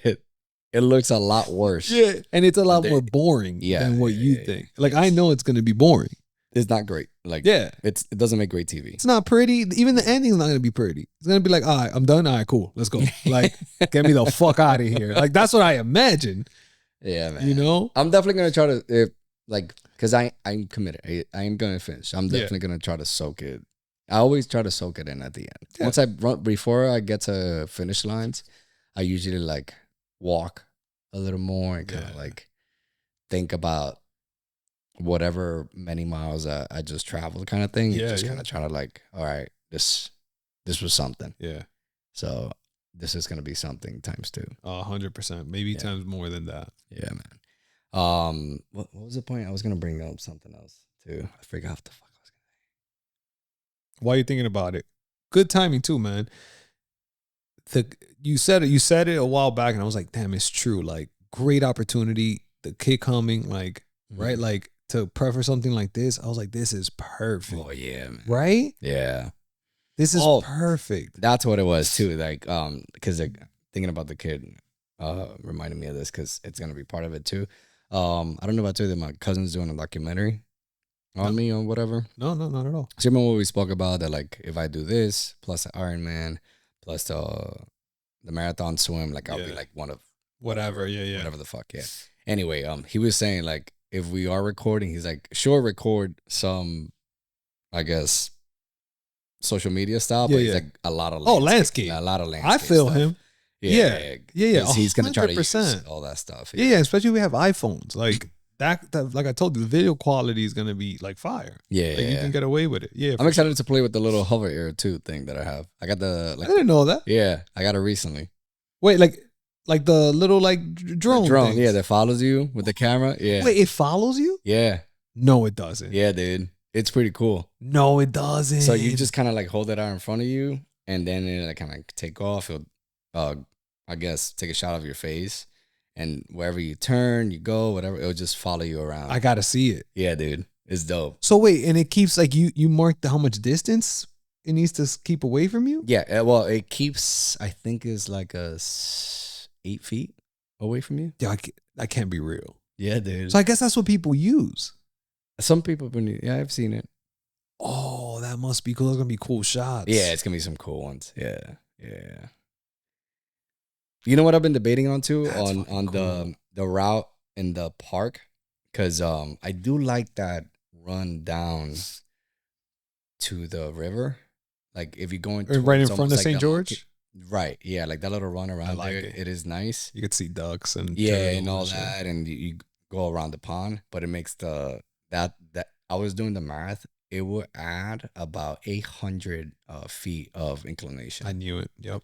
It looks a lot worse. Yeah. And it's a lot more boring than what you think. Like I know it's gonna be boring. It's not great. Like, it doesn't make great TV. It's not pretty. Even the ending's not going to be pretty. It's going to be like, all right, I'm done. All right, cool. Let's go. Like, get me the fuck out of here. Like, that's what I imagine. Yeah, man. I'm definitely going to try to, because I'm committed. I am going to finish. I'm definitely going to try to soak it. I always try to soak it in at the end. Yeah. Once I run, before I get to finish lines, I usually like walk a little more and kind of like think about whatever many miles I just traveled kind of thing. Just kind of try to like, all right, this was something. Yeah. So this is going to be something times 2. 100%. Maybe times more than that. Yeah, man. What was the point? I was going to bring up something else too. I forgot what the fuck I was going to say. Why are you thinking about it? Good timing too, man. You said it a while back and I was like, damn, it's true. Like great opportunity. The kid coming, like, right? Like, to prep for something like this, I was like, this is perfect. Oh yeah, man. Right? Yeah. This is perfect. That's what it was too. Like, because thinking about the kid reminded me of this because it's gonna be part of it too. I don't know about you that my cousin's doing a documentary on me or whatever. No, not at all. So remember what we spoke about that like if I do this plus the Ironman plus the marathon swim, like I'll be like one of whatever. Whatever the fuck. Yeah. Anyway, he was saying like, if we are recording, he's like, sure, record some, I guess, social media style, but he's like a lot of landscape. A lot of landscape. I feel stuff. Him. Yeah. He's going to try to use all that stuff. Yeah, especially if we have iPhones. Like that, like I told you, the video quality is going to be like fire. Yeah. Like you can get away with it. Yeah. I'm excited to play with the little hover air too thing that I have. I got the. I didn't know that. Yeah, I got it recently. Wait, like the little like drone things. Yeah, that follows you with the camera. Yeah. Wait, it follows you? Yeah. No, it doesn't. Yeah, dude. It's pretty cool. No, it doesn't. So you just kind of like hold it out in front of you, and then it like kind of take off. It'll, I guess, take a shot of your face, and wherever you turn, you go, whatever, it'll just follow you around. I gotta see it. Yeah, dude, it's dope. So wait, and it keeps like you mark how much distance it needs to keep away from you? Yeah, well, it keeps, I think, is like 8 feet away from you. Yeah, that can't be real. Yeah, dude. So I guess that's what people use. Some people, yeah, I've seen it. Oh, that must be cool. Those gonna be cool shots. Yeah, it's gonna be some cool ones. Yeah, yeah. You know what I've been debating on too, on cool. the route in the park, because I do like that run down to the river. Like if you're going right in front of St. George. Right. Yeah, like that little run around like there. It is nice. You could see ducks and and all that, and you go around the pond, but it makes that I was doing the math. It would add about 800 feet of inclination. I knew it. Yep.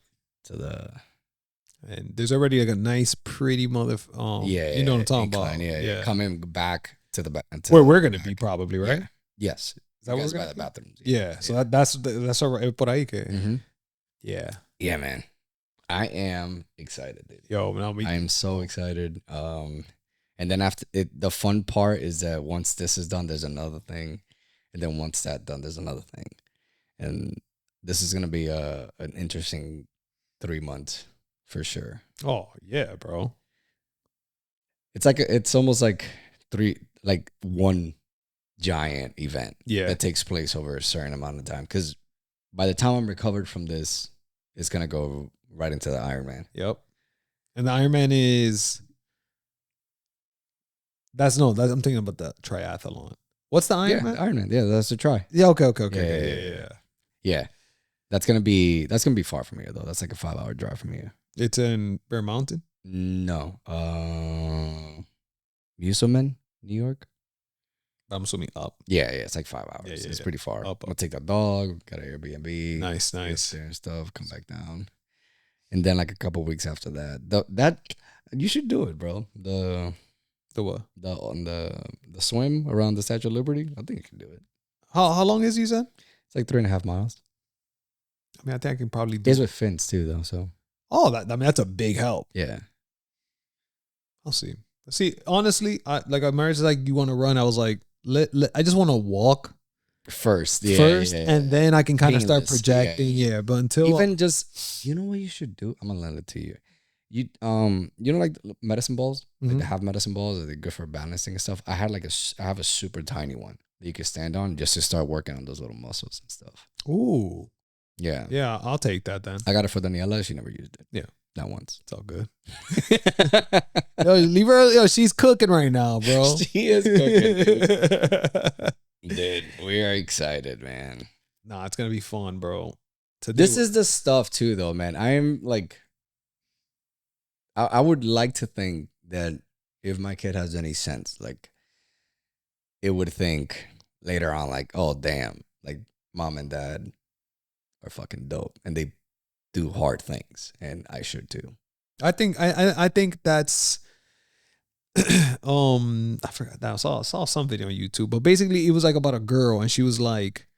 And there's already like a nice, pretty you know what I'm talking about. Yeah, coming back to the back. Where we're gonna be probably, right? Yeah. Yes. Is that where we're by gonna the bathrooms? Yeah. So that's all right. Por ahí que. Mm-hmm. Yeah. Yeah, man. I am excited, dude. Yo, I am so excited. And then after it, the fun part is that once this is done, there's another thing, and then once that's done, there's another thing, and this is gonna be an interesting 3 months for sure. Oh yeah, bro. It's almost like one giant event. Yeah, that takes place over a certain amount of time. Because by the time I'm recovered from this, it's gonna go right into the Ironman. Yep. And the Ironman is. I'm thinking about the triathlon. What's the Ironman? Yeah, Ironman. Yeah, that's the try. Yeah. Okay. Yeah. That's gonna be far from here though. That's like a 5-hour drive from here. It's in Bear Mountain? No. Musselman, New York. I'm assuming up. Yeah, it's like 5 hours. Yeah, it's pretty far. Up. I'll take the dog, got an Airbnb. Nice. And stuff, come back down. And then like a couple weeks after that, you should do it, bro. The what? The swim around the Statue of Liberty. I think you can do it. How long is you said? It's like 3.5 miles. I mean, I think I can probably do it. It's with fins too, though. So. Oh, that's a big help. Yeah. I'll see. Honestly, Amaris is like, you want to run? I was like, I just want to walk first, and then I can kind of start projecting. Yeah, but until even just, you know what you should do? I'm gonna lend it to you. You know, like medicine balls. Mm-hmm. Like they have medicine balls. They're good for balancing and stuff. I have a super tiny one that you can stand on just to start working on those little muscles and stuff. Ooh. Yeah, I'll take that then. I got it for Daniela. She never used it. Yeah, not once. It's all good. Yo, leave her. Yo, she's cooking right now, bro. She is cooking. Dude, we are excited, man. Nah, it's gonna be fun, bro. This is the stuff too, though, man. I'm like, I would like to think that if my kid has any sense, like, it would think later on, like, oh damn, like mom and dad are fucking dope and they do hard things, and I should too. I think that's I forgot that. I saw some video on YouTube, but basically it was like about a girl, and she was like,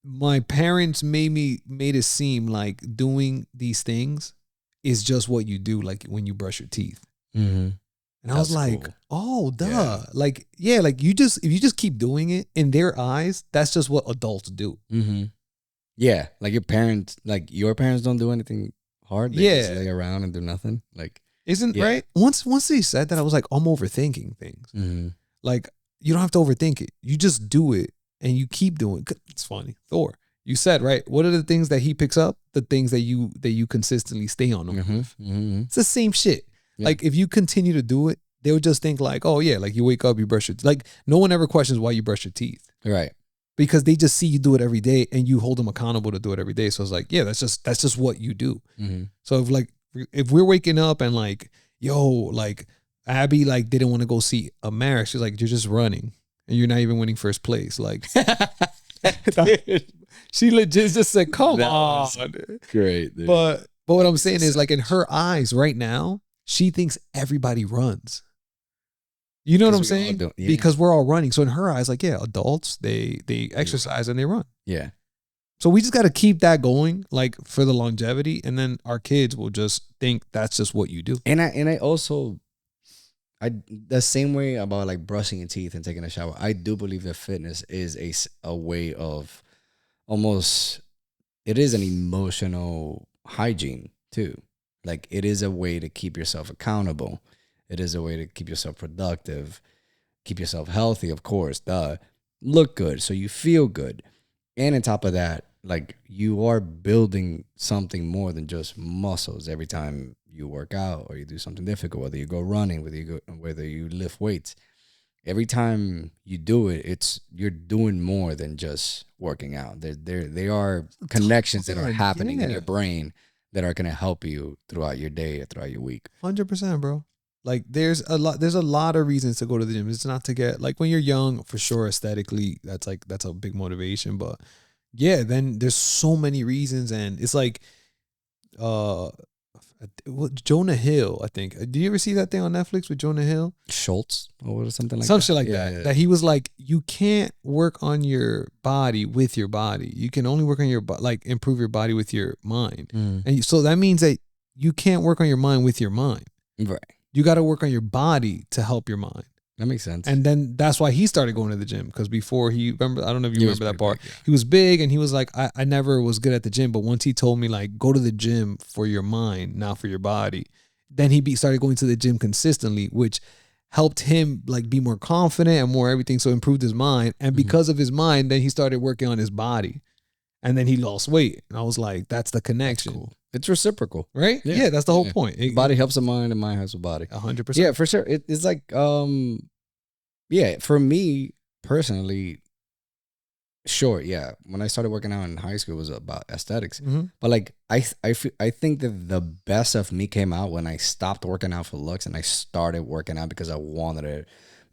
my parents made it seem like doing these things is just what you do, like when you brush your teeth. Mm-hmm. And I was like, cool. Oh, duh. Yeah. Like if you just keep doing it, in their eyes, that's just what adults do. Mm-hmm. Yeah, like your parents don't do anything hard. They just lay around and do nothing. Like, right? Once they said that, I was like, I'm overthinking things. Mm-hmm. Like, you don't have to overthink it. You just do it and you keep doing it. It's funny. Thor, you said, right? What are the things that he picks up? The things that you consistently stay on them with. Mm-hmm. It's the same shit. Yeah. Like, if you continue to do it, they would just think like, oh yeah, like you wake up, you brush your teeth. Like, no one ever questions why you brush your teeth. Right. Because they just see you do it every day and you hold them accountable to do it every day. So it's like, yeah, that's just what you do. Mm-hmm. So if we're waking up and like, yo, like Abby like didn't want to go see Amaris, she's like, you're just running and you're not even winning first place. Like, she legit just said, come on. Great. Dude. But what I'm saying is, like, in her eyes right now, she thinks everybody runs. You know what I'm 'Cause we all saying? do- yeah. Because we're all running. So in her eyes, like, yeah, adults, they exercise and they run. Yeah. So we just got to keep that going, like for the longevity, and then our kids will just think that's just what you do. And I also the same way about like brushing your teeth and taking a shower. I do believe that fitness is a way of almost, it is an emotional hygiene too. Like it is a way to keep yourself accountable. It is a way to keep yourself productive, keep yourself healthy, of course, look good so you feel good. And on top of that, like you are building something more than just muscles every time you work out or you do something difficult, whether you go running, whether you lift weights. Every time you do it, you're doing more than just working out. They are connections that are happening in your brain that are going to help you throughout your day or throughout your week. 100%, bro. Like there's a lot of reasons to go to the gym. It's not to get, like, when you're young, for sure, aesthetically, that's a big motivation. But yeah, then there's so many reasons, and it's like, Jonah Hill, I think. Did you ever see that thing on Netflix with Jonah Hill? Schultz or something like Some that. shit like that. Yeah. That he was like, you can't work on your body with your body. You can only work on your like improve your body with your mind. And so that means that you can't work on your mind with your mind. Right. You got to work on your body to help your mind. That makes sense. And then that's why he started going to the gym, because before remember, I don't know if you remember that part. Big, yeah. He was big and he was like, I never was good at the gym. But once he told me, like, go to the gym for your mind, not for your body, then he started going to the gym consistently, which helped him like be more confident and more everything. So improved his mind. And because of his mind, then he started working on his body. And then he lost weight. And I was like, that's the connection. That's cool. It's reciprocal. Right? Yeah, that's the whole point. Body helps the mind and mind helps the body. 100%. Yeah, for sure. It's like, for me personally, sure, yeah. When I started working out in high school, it was about aesthetics. But like, I think that the best of me came out when I stopped working out for looks and I started working out because I wanted to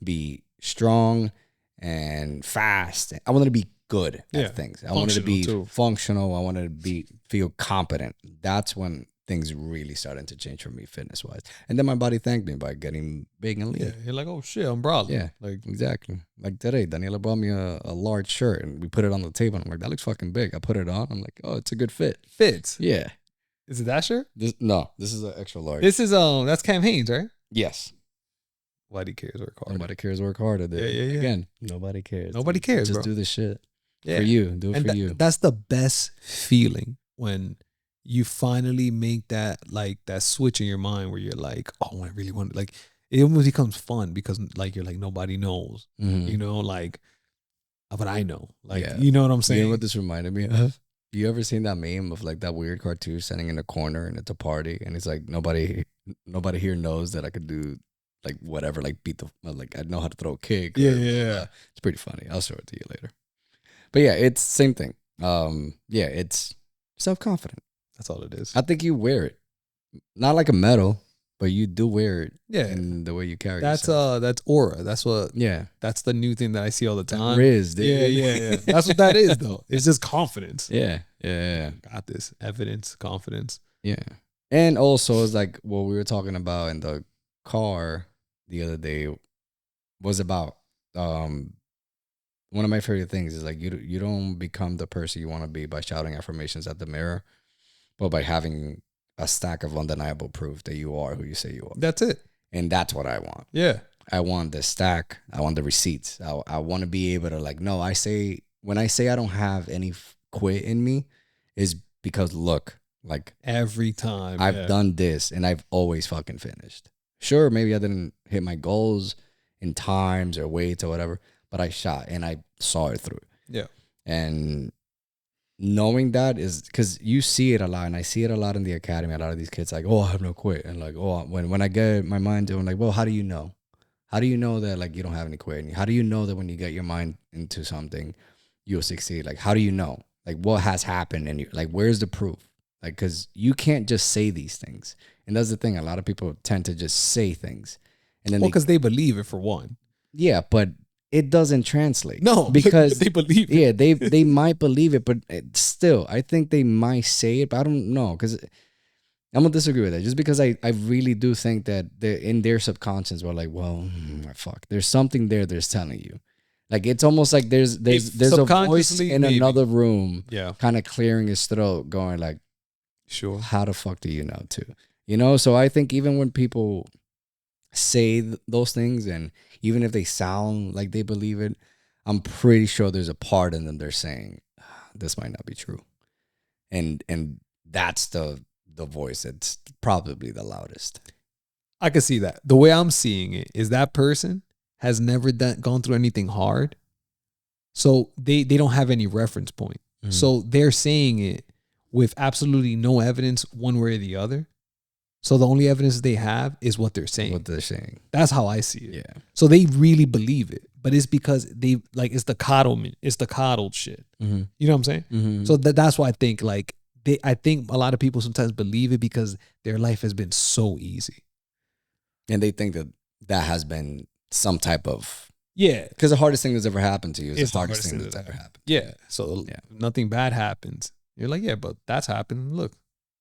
be strong and fast. I wanted to be good at things. I wanted to be functional. I wanted to feel competent. That's when things really started to change for me fitness wise. And then my body thanked me by getting big and lean. Yeah, you're like, oh shit, I'm brolic. Yeah, like exactly. Like today, Daniela brought me a large shirt and we put it on the table. I'm like, that looks fucking big. I put it on. I'm like, oh, it's a good fit. Fits. Yeah. Is it that shirt? This is an extra large. This is that's Cam Haynes, right? Yes. Nobody cares work hard. Nobody cares work harder. Yeah. Again, nobody cares. Nobody cares, Just bro. do this shit. Yeah. For you. Do it for you. That's the best feeling, when you finally make that switch in your mind where you're like, oh, I really want, like, it almost becomes fun because like you're like, nobody knows, you know, like, but I know, like, you know what I'm saying? You know what this reminded me of? You ever seen that meme of like that weird cartoon standing in a corner and it's a party and it's like nobody here knows that I could do like whatever, like beat the, like I know how to throw a kick. Yeah. It's pretty funny. I'll show it to you later. But yeah, it's same thing. It's self-confident. That's all it is. I think you wear it, not like a medal, but you do wear it. Yeah, in the way you carry yourself. That's aura. That's what. Yeah, that's the new thing that I see all the time. Riz, dude. Yeah. That's what that is, though. It's just confidence. Yeah. Got this. Evidence, confidence. Yeah, and also it's like what we were talking about in the car the other day was about one of my favorite things is like you don't become the person you want to be by shouting affirmations at the mirror, but by having a stack of undeniable proof that you are who you say you are. That's it. And that's what I want. Yeah. I want the stack. I want the receipts. I want to be able to like, no, when I say I don't have any quit in me is because look, like every time I've done this and I've always fucking finished. Sure, maybe I didn't hit my goals in times or weights or whatever, but I shot and I saw it through. Yeah. And knowing that is because you see it a lot, and I see it a lot in the academy. A lot of these kids like, oh, I have no quit, and like, oh, when I get my mind to, I'm like, well, how do you know? How do you know that like you don't have any quit in you? How do you know that when you get your mind into something, you'll succeed? Like, how do you know? Like, what has happened in you? Like, where's the proof? Like, because you can't just say these things, and that's the thing. A lot of people tend to just say things, and then because they believe it for one. Yeah, but it doesn't translate. No, because they believe it. Yeah, they might believe it, but still, I think they might say it, but I don't know. Because I'm gonna disagree with that just because I really do think that in their subconscious we're like, well, fuck, there's something there that's telling you. Like it's almost like there's a voice in another room, kind of clearing his throat, going like, sure, how the fuck do you know too? You know, so I think even when people say those things, and even if they sound like they believe it, I'm pretty sure there's a part in them they're saying this might not be true, and that's the voice that's probably the loudest. I can see that. The way I'm seeing it is that person has never gone through anything hard, so they don't have any reference point. So they're saying it with absolutely no evidence one way or the other. So the only evidence they have is what they're saying. That's how I see it. Yeah. So they really believe it, but it's because they like it's the coddled shit. You know what I'm saying? So that's why I think like I think a lot of people sometimes believe it because their life has been so easy, and they think that has been some type of because the hardest thing that's ever happened to you is the hardest thing that's ever happened. Yeah. So nothing bad happens. You're like, yeah, but that's happened. Look.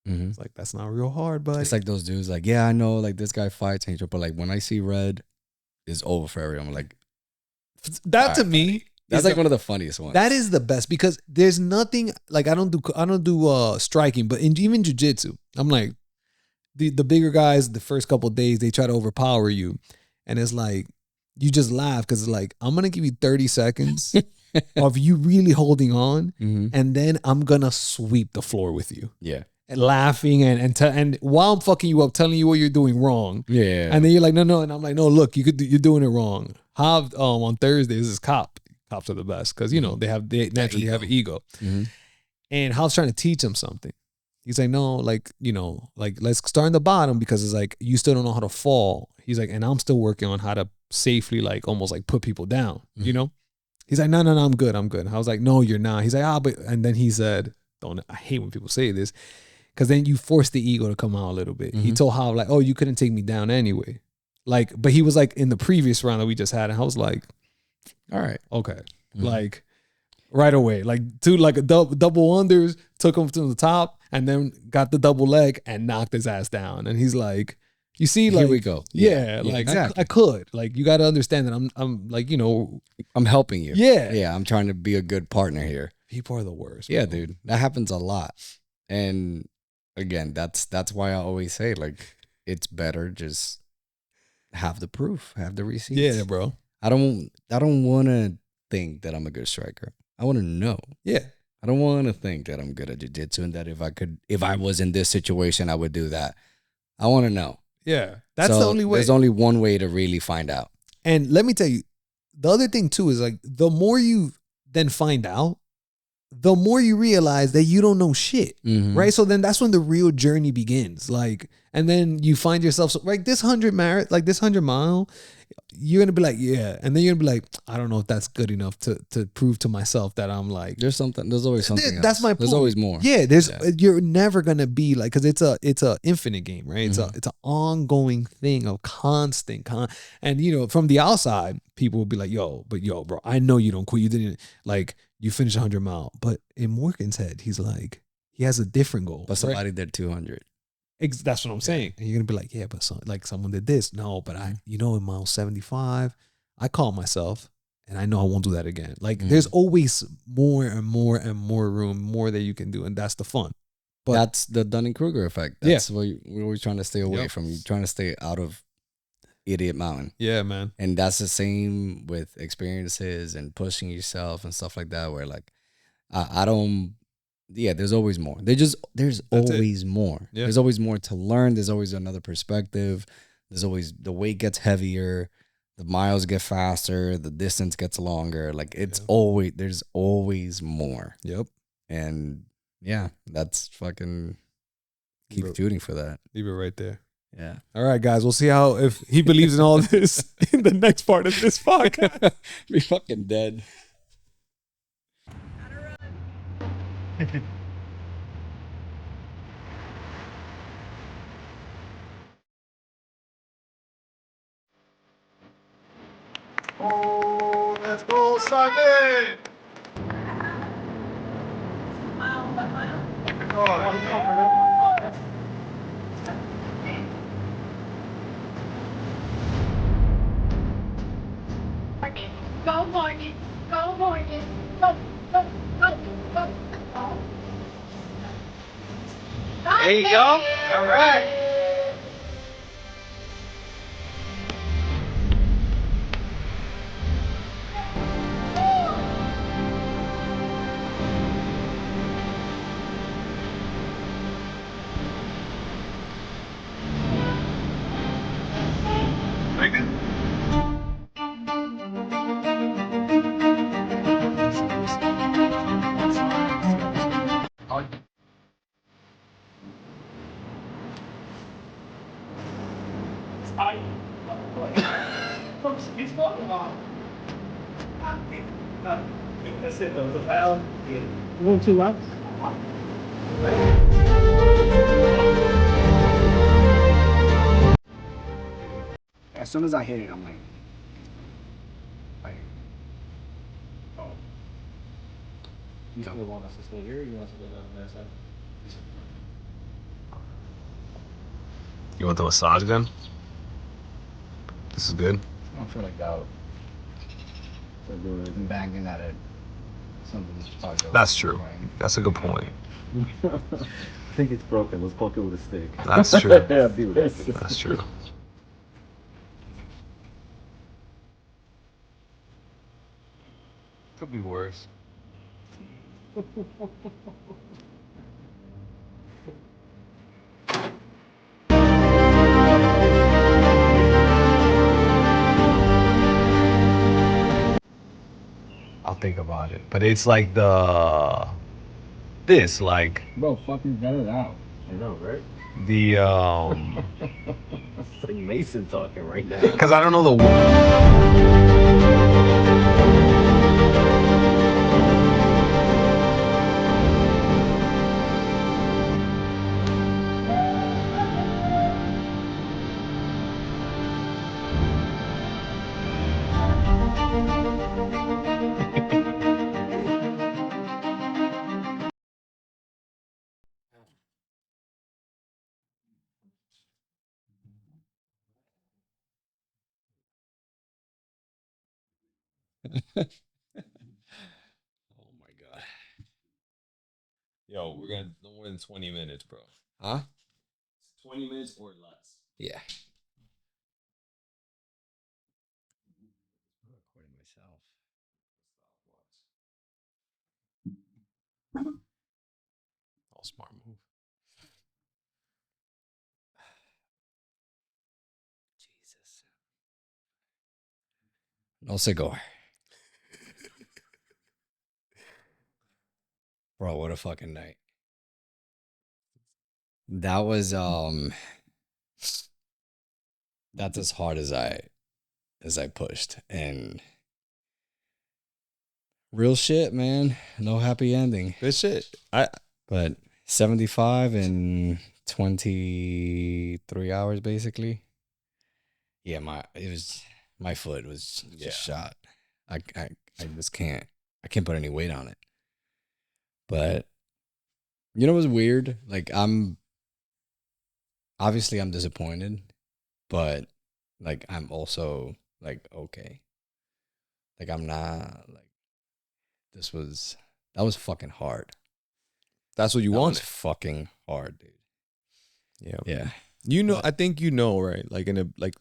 It's like, that's not real hard, but it's like those dudes like, yeah, I know like this guy fights Angel, but like when I see red, it's over for everyone. I'm like, that to me, that's like one of the funniest ones. That is the best because there's nothing like I don't do striking, but even jiu-jitsu, I'm like the bigger guys, the first couple of days, they try to overpower you. And it's like, you just laugh because it's like, I'm going to give you 30 seconds of you really holding on. And then I'm going to sweep the floor with you. Yeah. And laughing and while I'm fucking you up, telling you what you're doing wrong. Yeah. And then you're like, no. And I'm like, no, look, you're doing it wrong. How on Thursdays is cops are the best because, you know, they naturally have an ego. And Hal's trying to teach him something. He's like, no, like, you know, like let's start in the bottom because it's like, you still don't know how to fall. He's like, and I'm still working on how to safely, like almost like put people down, you know? He's like, no, I'm good. And I was like, no, you're not. He's like, but, and then he said, I hate when people say this. Because then you force the ego to come out a little bit. He told Hal, like, oh, you couldn't take me down anyway. Like, but he was like in the previous round that we just had. And I was like, all right, okay. Like, right away. Like, a double unders, took him to the top, and then got the double leg and knocked his ass down. And he's like, you see, like, here we go. Yeah, like, exactly. I could. Like, you got to understand that I'm like, you know. I'm helping you. Yeah. Yeah, I'm trying to be a good partner here. People are the worst. Yeah, bro. Dude. That happens a lot. And again, that's why I always say, like, it's better just have the proof, have the receipts. Yeah, bro. I don't want to think that I'm a good striker. I want to know. Yeah. I don't want to think that I'm good at jiu-jitsu and that if I was in this situation, I would do that. I want to know. Yeah. That's the only way. There's only one way to really find out. And let me tell you, the other thing too is like, the more you then find out, the more you realize that you don't know shit, right? So then that's when the real journey begins. Like, and then you find yourself, like this 100 mile, you're going to be like, yeah. And then you're going to be like, I don't know if that's good enough to prove to myself that I'm like. There's always something That's else. my point. There's always more. Yeah, you're never going to be like, because it's a infinite game, right? It's an ongoing thing of constant. And, you know, from the outside, people will be like, yo, bro, I know you don't quit. You didn't, like, you finished 100 mile. But in Morgan's head, he's like, he has a different goal. But somebody did 200. That's what I'm saying. And you're going to be like, yeah, but someone did this. No, but in mile 75, I call myself and I know I won't do that again. Like there's always more and more and more room, more that you can do. And that's the fun. But that's the Dunning-Kruger effect. That's what we're always trying to stay away from. You're trying to stay out of Idiot Mountain. Yeah, man. And that's the same with experiences and pushing yourself and stuff like that, where like, I don't, there's always more. There's always more. Yeah. There's always more to learn. There's always another perspective. There's always, the weight gets heavier, the miles get faster, the distance gets longer. Like there's always more. Yep. And yeah, that's fucking, keep shooting for that. Leave it right there. Yeah. All right, guys. We'll see how if he believes in all this in the next part of this podcast. Be fucking dead. Oh, let's go, Simon! Oh, There you go. All right. As soon as I hit it, I'm like, oh. You still want us to stay here? Or you want us to go down that side? You want the massage gun? This is good. I don't feel like that. So doing banging at it. Something's probably. That's true. That's a good point. I think it's broken. Let's poke it with a stick. That's true. Yeah, dude. That's true. Could be worse. I'll think about it. But it's like like Bro, fucking cut it out. I know, right? the It's like Mason talking right now. because I don't know the Oh my god. Yo, we're gonna no more than 20 minutes, bro. Huh? 20 minutes or less. Yeah. I'm recording myself. All smart move. Jesus. No cigar. Bro, what a fucking night. That was that's as hard as I pushed. And real shit, man. No happy ending. Good shit. But 75 in 23 hours basically. Yeah, my foot was just shot. I just can't put any weight on it. But you know what's weird? Like I'm disappointed, but like I'm also like okay. Like I'm not like that was fucking hard. That's what you That was wanted. fucking hard, dude. Yeah. Yeah. You know, I think you know, right? Like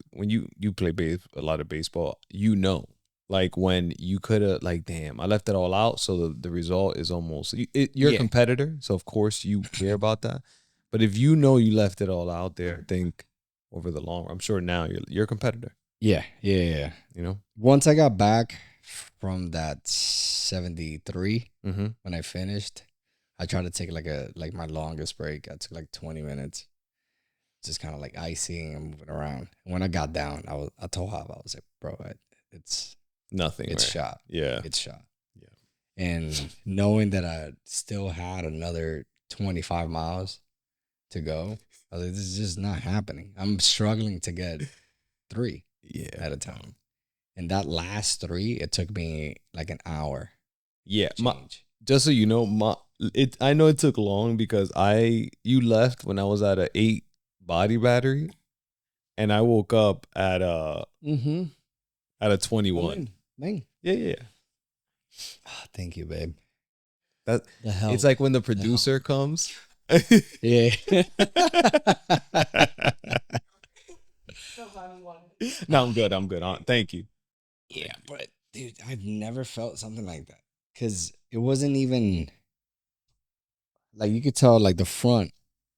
when you play a lot of baseball, you know, like when you could have, like, damn, I left it all out, so the result is almost you're a competitor, so of course you care about that. But if you know you left it all out there, I think over the long run, I'm sure now you're a competitor. Yeah. You know, Once I got back from that 73, when I finished, I tried to take like my longest break. I took like 20 minutes. Just kind of like icing and moving around. And when I got down, I told Hava, I was like, bro, it's nothing. It's right? shot. Yeah. It's shot. Yeah. And knowing that I still had another 25 miles to go, I was like, this is just not happening. I'm struggling to get 3 at a time. And that last 3, it took me like an hour. Yeah. Change. Just so you know, I know it took long because you left when I was at an 8 body battery, and I woke up at a 21. Yeah. Oh, thank you, babe. That the hell. It's like when the producer comes Yeah. No, I'm good. I'm good. Thank you. Yeah, but dude, I've never felt something like that. Cause it wasn't even like you could tell like the front,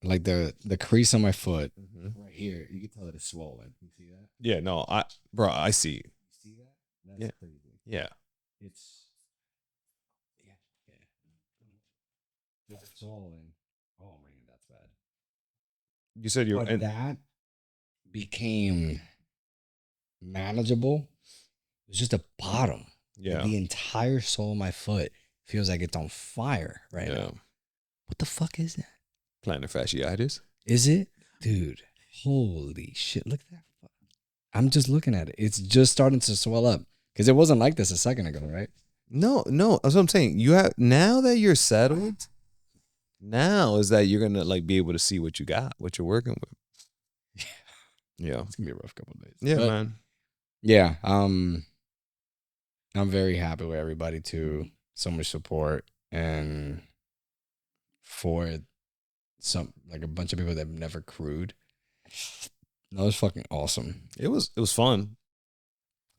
like the crease on my foot right here. You could tell that it's swollen. You see that? Yeah, no, I see. You see that? That's Yeah. crazy. Yeah. It's yeah, yeah. It's swollen. Oh man, that's bad. You said you're But that became manageable. It's just the bottom. Like, yeah. the entire sole of my foot feels like it's on fire right Yeah. now. What the fuck is that? Plantar fasciitis. Is it? Dude, holy shit. Look at that. I'm just looking at it. It's just starting to swell up. Because it wasn't like this a second ago, right? No, that's what I'm saying. You have now that you're settled. Now is that you're gonna like be able to see what you got, what you're working with. Yeah, It's gonna be a rough couple of days. yeah, But, man. yeah. I'm very happy with everybody too. So much support and for some like a bunch of people that have never crewed. That was fucking awesome. It was fun.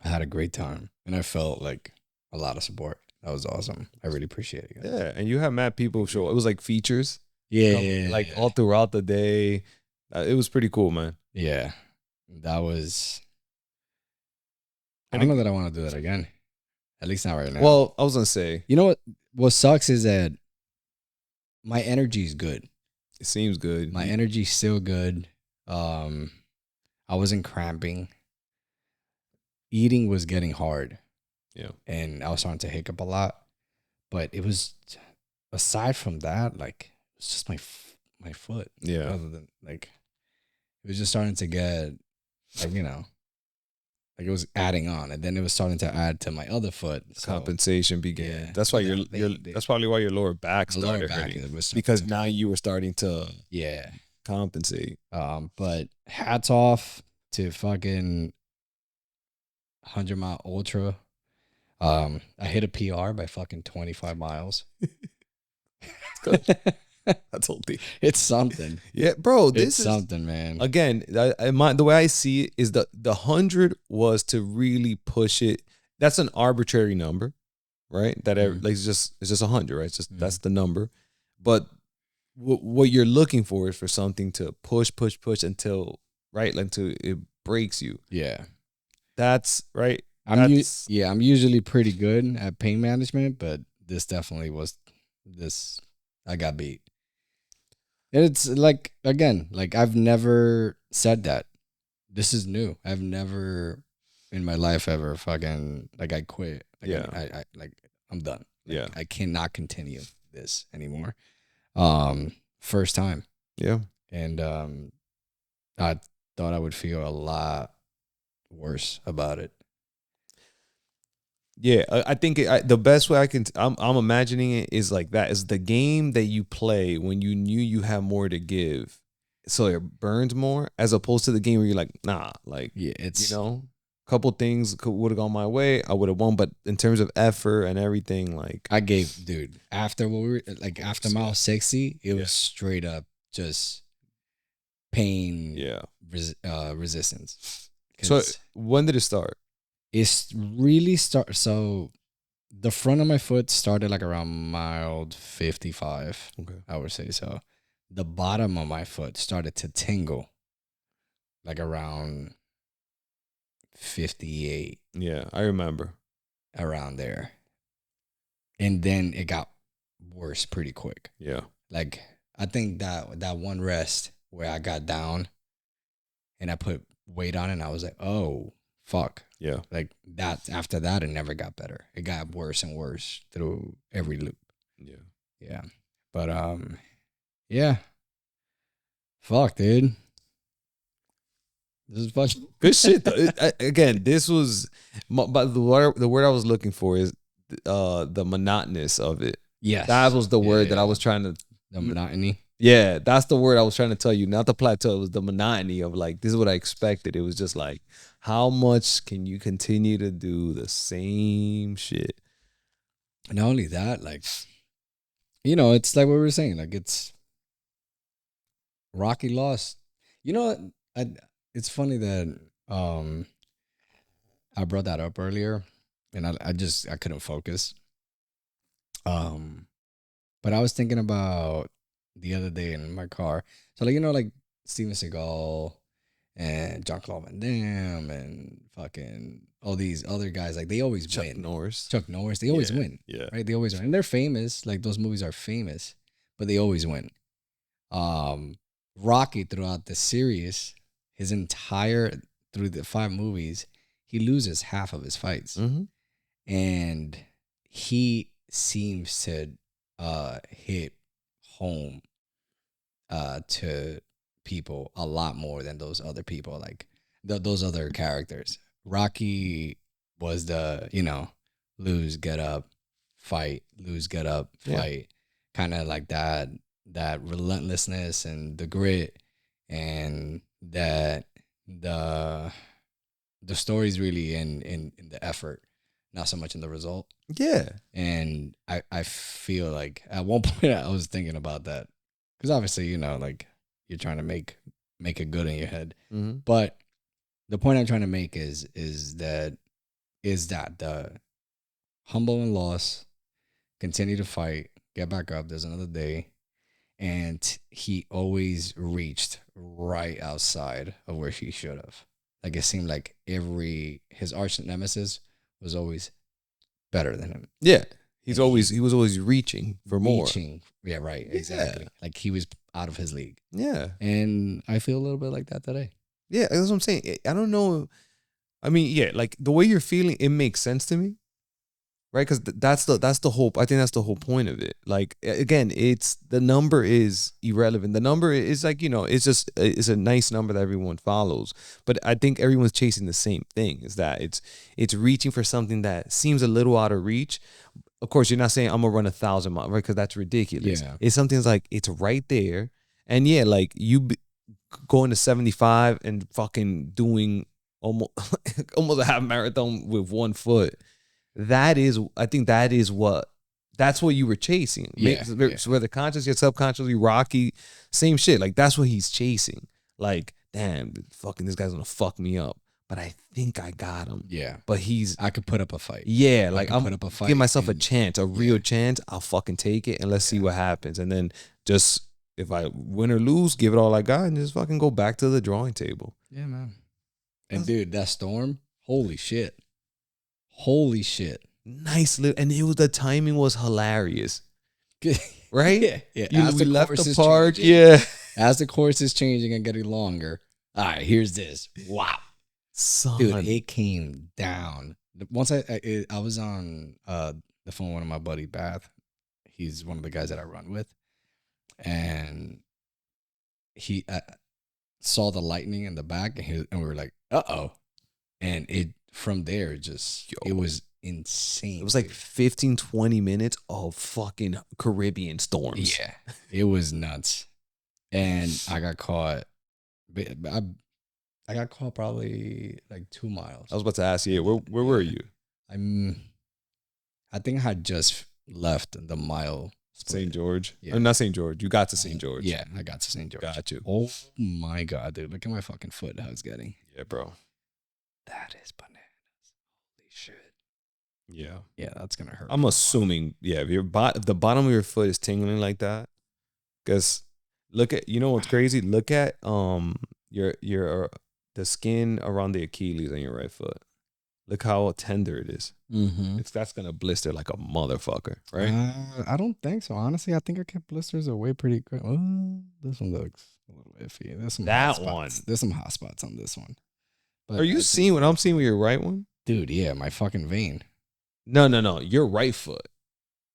I had a great time and I felt like a lot of support. That was awesome. I really appreciate it, guys. Yeah, and you have mad people show. It was like features. Yeah, like all throughout the day. It was pretty cool, man. yeah. That was. I And don't know that I want to do that again. At least not right now. Well, I was gonna say you know what? What sucks is that my energy is good. it seems good. My energy's still good. I wasn't cramping. Eating was getting hard. Yeah. And I was starting to hiccup a lot. But it was, aside from that, like, it's just my foot. Yeah. Other than, like, it was just starting to get, like, like it was adding on. And then it was starting to add to my other foot. So, Compensation began. yeah. That's why Yeah, that's probably why your lower back my lower started back hurting. was Because now you were starting to yeah. compensate. But hats off to fucking 100-mile ultra. I hit a PR by fucking 25 miles. That's all. It's something. Yeah, bro. This It's is something, man. again. The way I see it is the 100 was to really push it. That's an arbitrary number, right? That like it's just 100, right? It's just that's the number. But what you're looking for is for something to push until right, like until it breaks you. Yeah. That's right. I'm usually pretty good at pain management, but this definitely was this. I got beat. And it's like, again, like I've never said that. This is new. I've never in my life ever fucking like I quit. Like, Yeah. I like I'm done. Like, Yeah. I cannot continue this anymore. First time. Yeah. And I thought I would feel a lot worse about it. Yeah, I think the best way I'm imagining it is like that is the game that you play when you knew you have more to give, so it burns more, as opposed to the game where you're like, nah, like Yeah, it's a couple things would have gone my way, I would have won, but in terms of effort and everything, like I gave, dude, after what we were like after mile 60, it Yeah. was straight up just pain yeah. resistance. So 'Cause when did it start? it's really so the front of my foot started like around mile 55, Okay. I would say. So the bottom of my foot started to tingle like around 58, Yeah, I remember. around there. And then it got worse pretty quick. Yeah. Like I think that one rest where I got down and I put weight on it and I was like, oh fuck. Yeah. Like that after that it never got better. It got worse and worse through every loop. Yeah. Yeah. But yeah. Fuck, dude. This is fucking Good shit. Though. Again, this was, but the word I was looking for is the monotonous of it. yes. That was the word Yeah. that I was trying to. The monotony. Yeah, that's the word I was trying to tell you. Not the plateau. It was the monotony of like, this is what I expected. It was just like, how much can you continue to do the same shit? Not only that, like, it's like what we were saying. Like Rocky lost. You know what? It's funny that I brought that up earlier, and I couldn't focus. Um, but I was thinking about the other day in my car. So like like Steven Seagal and Jean-Claude Van Damme and fucking all these other guys, like they always Chuck win. Norris. Chuck Norris, they always Yeah, win. yeah. Right? They always win. And they're famous. Like those movies are famous, but they always win. Rocky throughout the series, his entire through the 5 movies, he loses half of his fights. Mm-hmm. And he seems to hit home to people a lot more than those other people, like those other characters. Rocky was the lose, get up, fight, lose, get up, fight, kind of like that relentlessness and the grit, and that the story's really in the effort, not so much in the result. Yeah. And I feel like at one point I was thinking about that, because obviously like you're trying to make it good in your head. Mm-hmm. But the point I'm trying to make is that the humble and loss, continue to fight, get back up. There's another day, and he always reached right outside of where he should have. Like it seemed like his arch nemesis was always better than him. Yeah. He was always reaching for more. Yeah, right. Exactly. Yeah. Like he was out of his league. Yeah. And I feel a little bit like that today. Yeah, that's what I'm saying. I don't know. I mean, yeah, like the way you're feeling, it makes sense to me. Right? Because that's the whole, I think that's the whole point of it. Like, again, the number is irrelevant. The number is like, it's a nice number that everyone follows. But I think everyone's chasing the same thing, is that it's reaching for something that seems a little out of reach. Of course, you're not saying I'm going to run 1,000 miles, right? Because that's ridiculous. Yeah. It's something that's like, it's right there. And yeah, like going to 75 and fucking doing almost a half marathon with 1 foot. I think that's what you were chasing. Yeah, Whether consciously or subconsciously, Rocky, same shit. Like that's what he's chasing. Like, damn, fucking this guy's gonna fuck me up. But I think I got him. Yeah. But I could put up a fight. Yeah, like I'm put up a fight. give myself a chance, a real chance. I'll fucking take it and let's see what happens. And then just if I win or lose, give it all I got and just fucking go back to the drawing table. Yeah, man. And dude, that storm, holy shit. Holy shit. Nice little, and the timing was hilarious. Right? Yeah. We left the park. Yeah. As the course is changing and getting longer. All right, here's this. Wow. Son. Dude, it came down. Once I was on the phone with one of my buddy, Bath. He's one of the guys that I run with. And he saw the lightning in the back, and we were like, uh-oh. And from there, it was insane. It was like 15, 20 minutes of fucking Caribbean storms. Yeah, it was nuts. And I got caught. I got caught probably like 2 miles. I was about to ask you, where were you? I think I had just left the mile. St. George? Yeah. Or not St. George. You got to St. George. Yeah, I got to St. George. Got you. Oh my God, dude. Look at my fucking foot, how it's getting. Yeah, bro. That is bananas. Holy shit. Yeah. Yeah, that's going to hurt. I'm assuming, yeah, if the bottom of your foot is tingling like that, because look at, you know what's crazy? Look at your the skin around the Achilles on your right foot. Look how tender it is. Mm-hmm. That's gonna blister like a motherfucker, right? I don't think so. Honestly, I think I kept blisters away pretty good. Oh, this one looks a little iffy. There's some That hot spots. one. There's some hot spots on this one. But Are you seeing what I'm seeing with your right one? dude? Yeah, my fucking vein. No. Your right foot.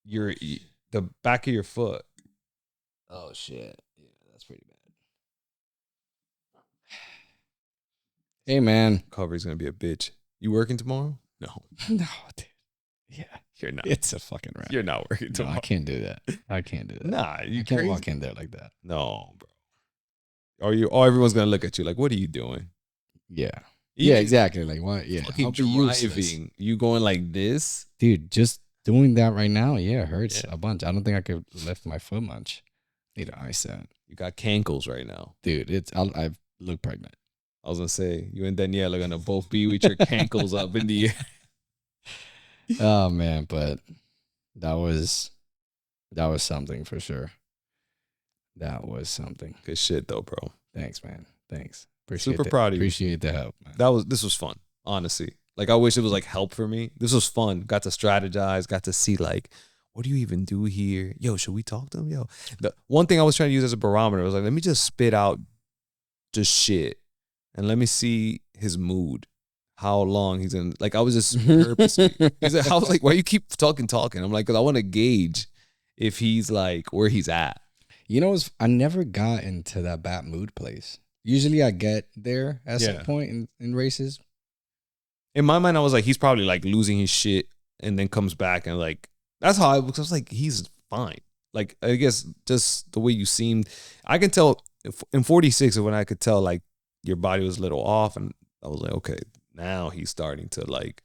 The back of your foot. Oh shit. Yeah, that's pretty bad. Hey man. Cover's gonna be a bitch. You working tomorrow? No, No, dude. Yeah, you're not. it's a fucking rap. You're not working No, tomorrow. I can't do that. I can't do that. Nah, you you can't crazy? walk in there like that. No, bro. Or everyone's gonna look at you like, what are you doing? Yeah. Even Yeah, exactly. Like what? Yeah. Fucking I'll be useless. driving. You going like this? Dude, just doing that right now, yeah, it hurts Yeah. a bunch. I don't think I could lift my foot much. Need an ice set. You got cankles right now. Dude, I look pregnant. I was gonna say you and Daniela are gonna both be with your cankles up in the air. Oh man, but that was something for sure. That was something. Good shit though, bro. Thanks, man. Thanks. Super proud of you. Appreciate the help, man. This was fun, honestly. Like I wish it was like help for me. This was fun. Got to strategize, got to see like, what do you even do here? Yo, should we talk to him? Yo. The one thing I was trying to use as a barometer was like, let me just spit out just shit and let me see his mood. How long he's in. Like I was just purposely. I was like, why you keep talking? I'm like, because I want to gauge if he's like where he's at. You know, I never got into that bad mood place. Usually I get there at some point in races. In my mind, I was like, he's probably like losing his shit and then comes back and like, that's how I was like, he's fine. Like, I guess just the way you seemed, I can tell in 46 when I could tell like your body was a little off and I was like, okay, now he's starting to like,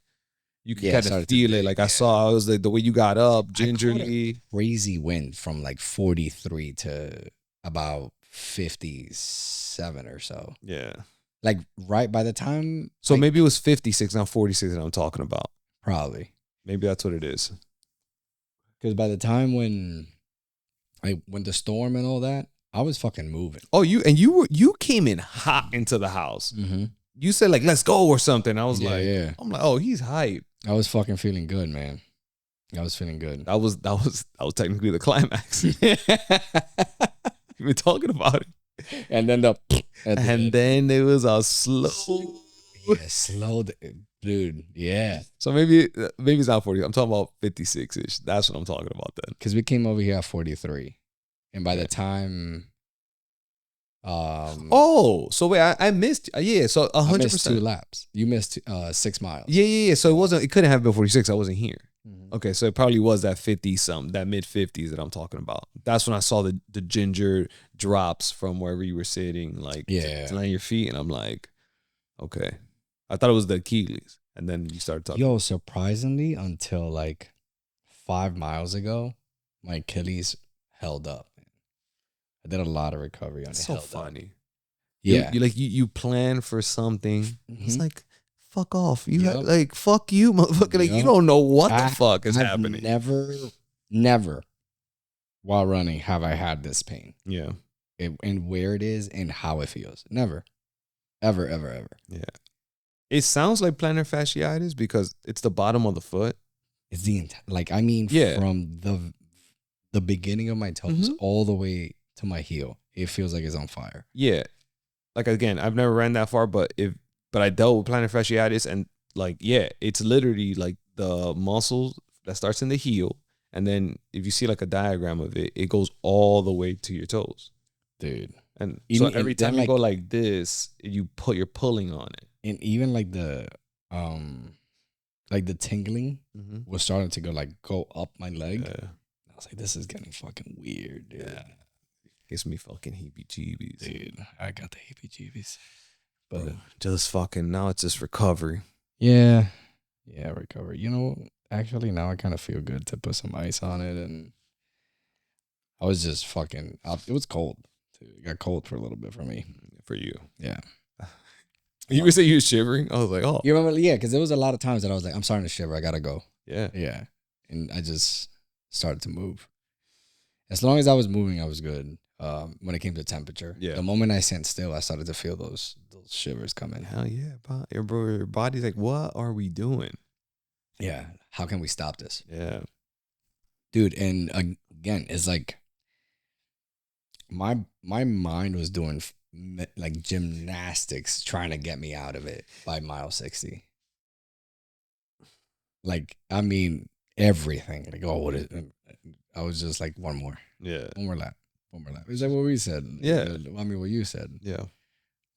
you can kind of feel it. Like I saw, I was like the way you got up gingerly. Crazy wind from like 43 to about 57 or so. Yeah. Like right by the time. So maybe it was 56, not 46 that I'm talking about. Probably. Maybe that's what it is. Because by the time when the storm and all that, I was fucking moving. Oh, you came in hot into the house. Mm-hmm. You said like, let's go or something. I was yeah. I'm like, oh, he's hype. I was fucking feeling good, man. I was feeling good. That was technically the climax. We've been talking about it. And then then it was a slow. Yeah, slow, dude. Yeah. So maybe it's not 40. I'm talking about 56-ish. That's what I'm talking about then. Because we came over here at 43. And by the time so wait, I missed. Yeah, so 100%. I missed 2 laps. You missed 6 miles. Yeah. So it couldn't have been 46. I wasn't here. Mm-hmm. Okay, so it probably was that 50 something, that mid 50s that I'm talking about. That's when I saw the ginger drops from wherever you were sitting, like to land your feet, and I'm like, okay. I thought it was the Achilles, and then you started talking. Yo, surprisingly, until like 5 miles ago, my Achilles held up. I did a lot of recovery on it. So funny. Yeah. You plan for something. Mm-hmm. It's like, fuck off. Like, fuck you, motherfucker. Like, you don't know what the fuck is happening. Never while running have I had this pain. Yeah. And where it is and how it feels. Never. Ever. Yeah. It sounds like plantar fasciitis because it's the bottom of the foot. It's from the beginning of my toes all the way to my heel. It feels like it's on fire. Yeah. Like, again, I've never ran that far, but I dealt with plantar fasciitis and like, yeah, it's literally like the muscle that starts in the heel. And then if you see like a diagram of it, it goes all the way to your toes. Dude. And so every time you go like this, you're pulling on it. And even like the tingling was starting to go up my leg. Yeah. I was like, this is getting fucking weird, dude. Yeah. Gives me fucking heebie-jeebies. Dude, I got the heebie-jeebies. But just fucking, now it's just recovery. Yeah. Yeah, recovery. You know, actually now I kind of feel good to put some ice on it. And I was just fucking, it was cold. It got cold for a little bit for me. For you. Yeah. You would say you were shivering? I was like, oh. You remember? Yeah, because there was a lot of times that I was like, I'm starting to shiver. I got to go. Yeah. Yeah. And I just started to move. As long as I was moving, I was good. When it came to temperature. Yeah. The moment I sat still, I started to feel those shivers coming. Hell yeah. Your body's like, what are we doing? Yeah. How can we stop this? Yeah. Dude, and again, it's like my mind was doing like gymnastics trying to get me out of it by mile 60. Like, I mean, everything. Like, I was just like, one more. Yeah. One more lap. Is that what we said? Yeah. I mean, what you said. Yeah.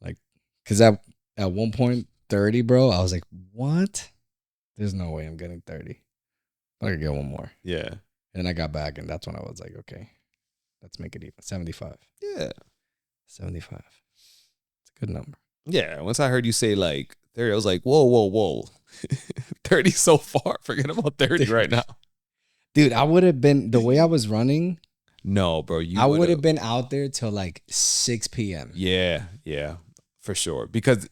Like, because at one point, 30, bro, I was like, what? There's no way I'm getting 30. But I could get one more. Yeah. And then I got back, and that's when I was like, okay, let's make it even. 75. Yeah. 75. It's a good number. Yeah. Once I heard you say like 30, I was like, whoa. 30 so far. Forget about 30 right now. Dude, I would have been, the way I was running, No, bro. I would have been out there till like 6 p.m. Yeah, for sure. Because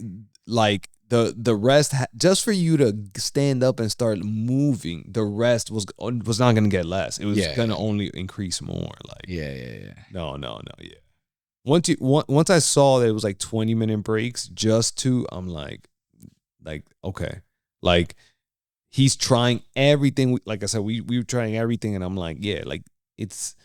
like the rest, just for you to stand up and start moving, the rest was not gonna get less. It was gonna only increase more. Like Yeah. no, yeah. Once I saw that it was like 20-minute breaks just to, I'm like okay, like he's trying everything. Like I said, we were trying everything, and I'm like, yeah, like it's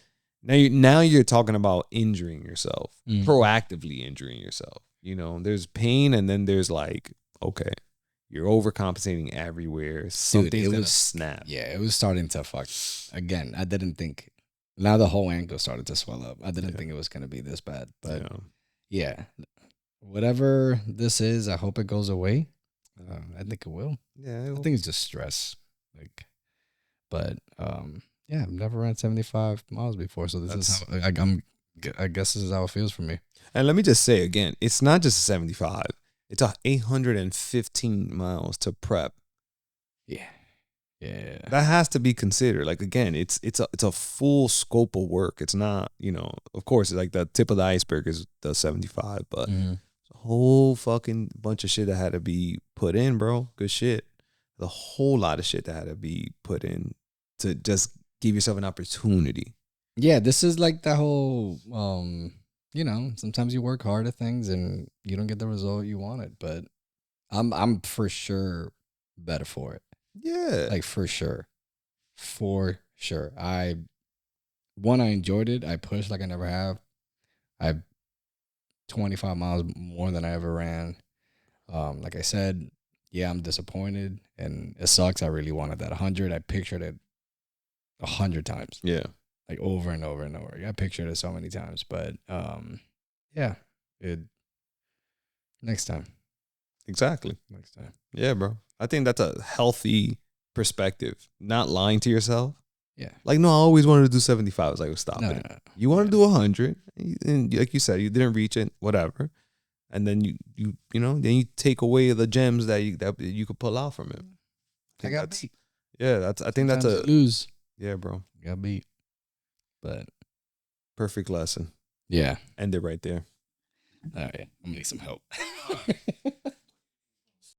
now you're talking about injuring yourself, proactively injuring yourself. You know, there's pain, and then there's like, okay, you're overcompensating everywhere. Something's gonna snap. Yeah, it was starting to fuck. Again, I didn't think. Now the whole ankle started to swell up. I didn't think it was gonna be this bad, but yeah, whatever this is, I hope it goes away. I think it will. Yeah, I think it's just stress. Like, but yeah, I've never ran 75 miles before, so this is how I guess this is how it feels for me. And let me just say again, it's not just a 75. It's 815 miles to prep. Yeah. That has to be considered. Like again, it's a full scope of work. It's not, of course, it's like the tip of the iceberg is the 75, but it's a whole fucking bunch of shit that had to be put in, bro. Good shit. The whole lot of shit that had to be put in to just give yourself an opportunity. Yeah, this is like the whole sometimes you work hard at things and you don't get the result you wanted, but I'm for sure better for it. Yeah. Like for sure. For sure. I enjoyed it. I pushed like I never have. I 25 miles more than I ever ran. Like I said, yeah, I'm disappointed and it sucks. I really wanted that 100. I pictured it 100 times. Yeah. Like over and over and over. I pictured it so many times, but yeah, next time. Exactly. Next time. Yeah, bro. I think that's a healthy perspective. Not lying to yourself. Yeah. Like, no, I always wanted to do 75. I was like, stop it. No. You want to do 100, and like you said, you didn't reach it, whatever. And then then you take away the gems that you could pull out from it. I got beat. Yeah, I think that's a lose. Yeah, bro. Got beat. But perfect lesson. Yeah. End it right there. All right. I'm gonna need some help.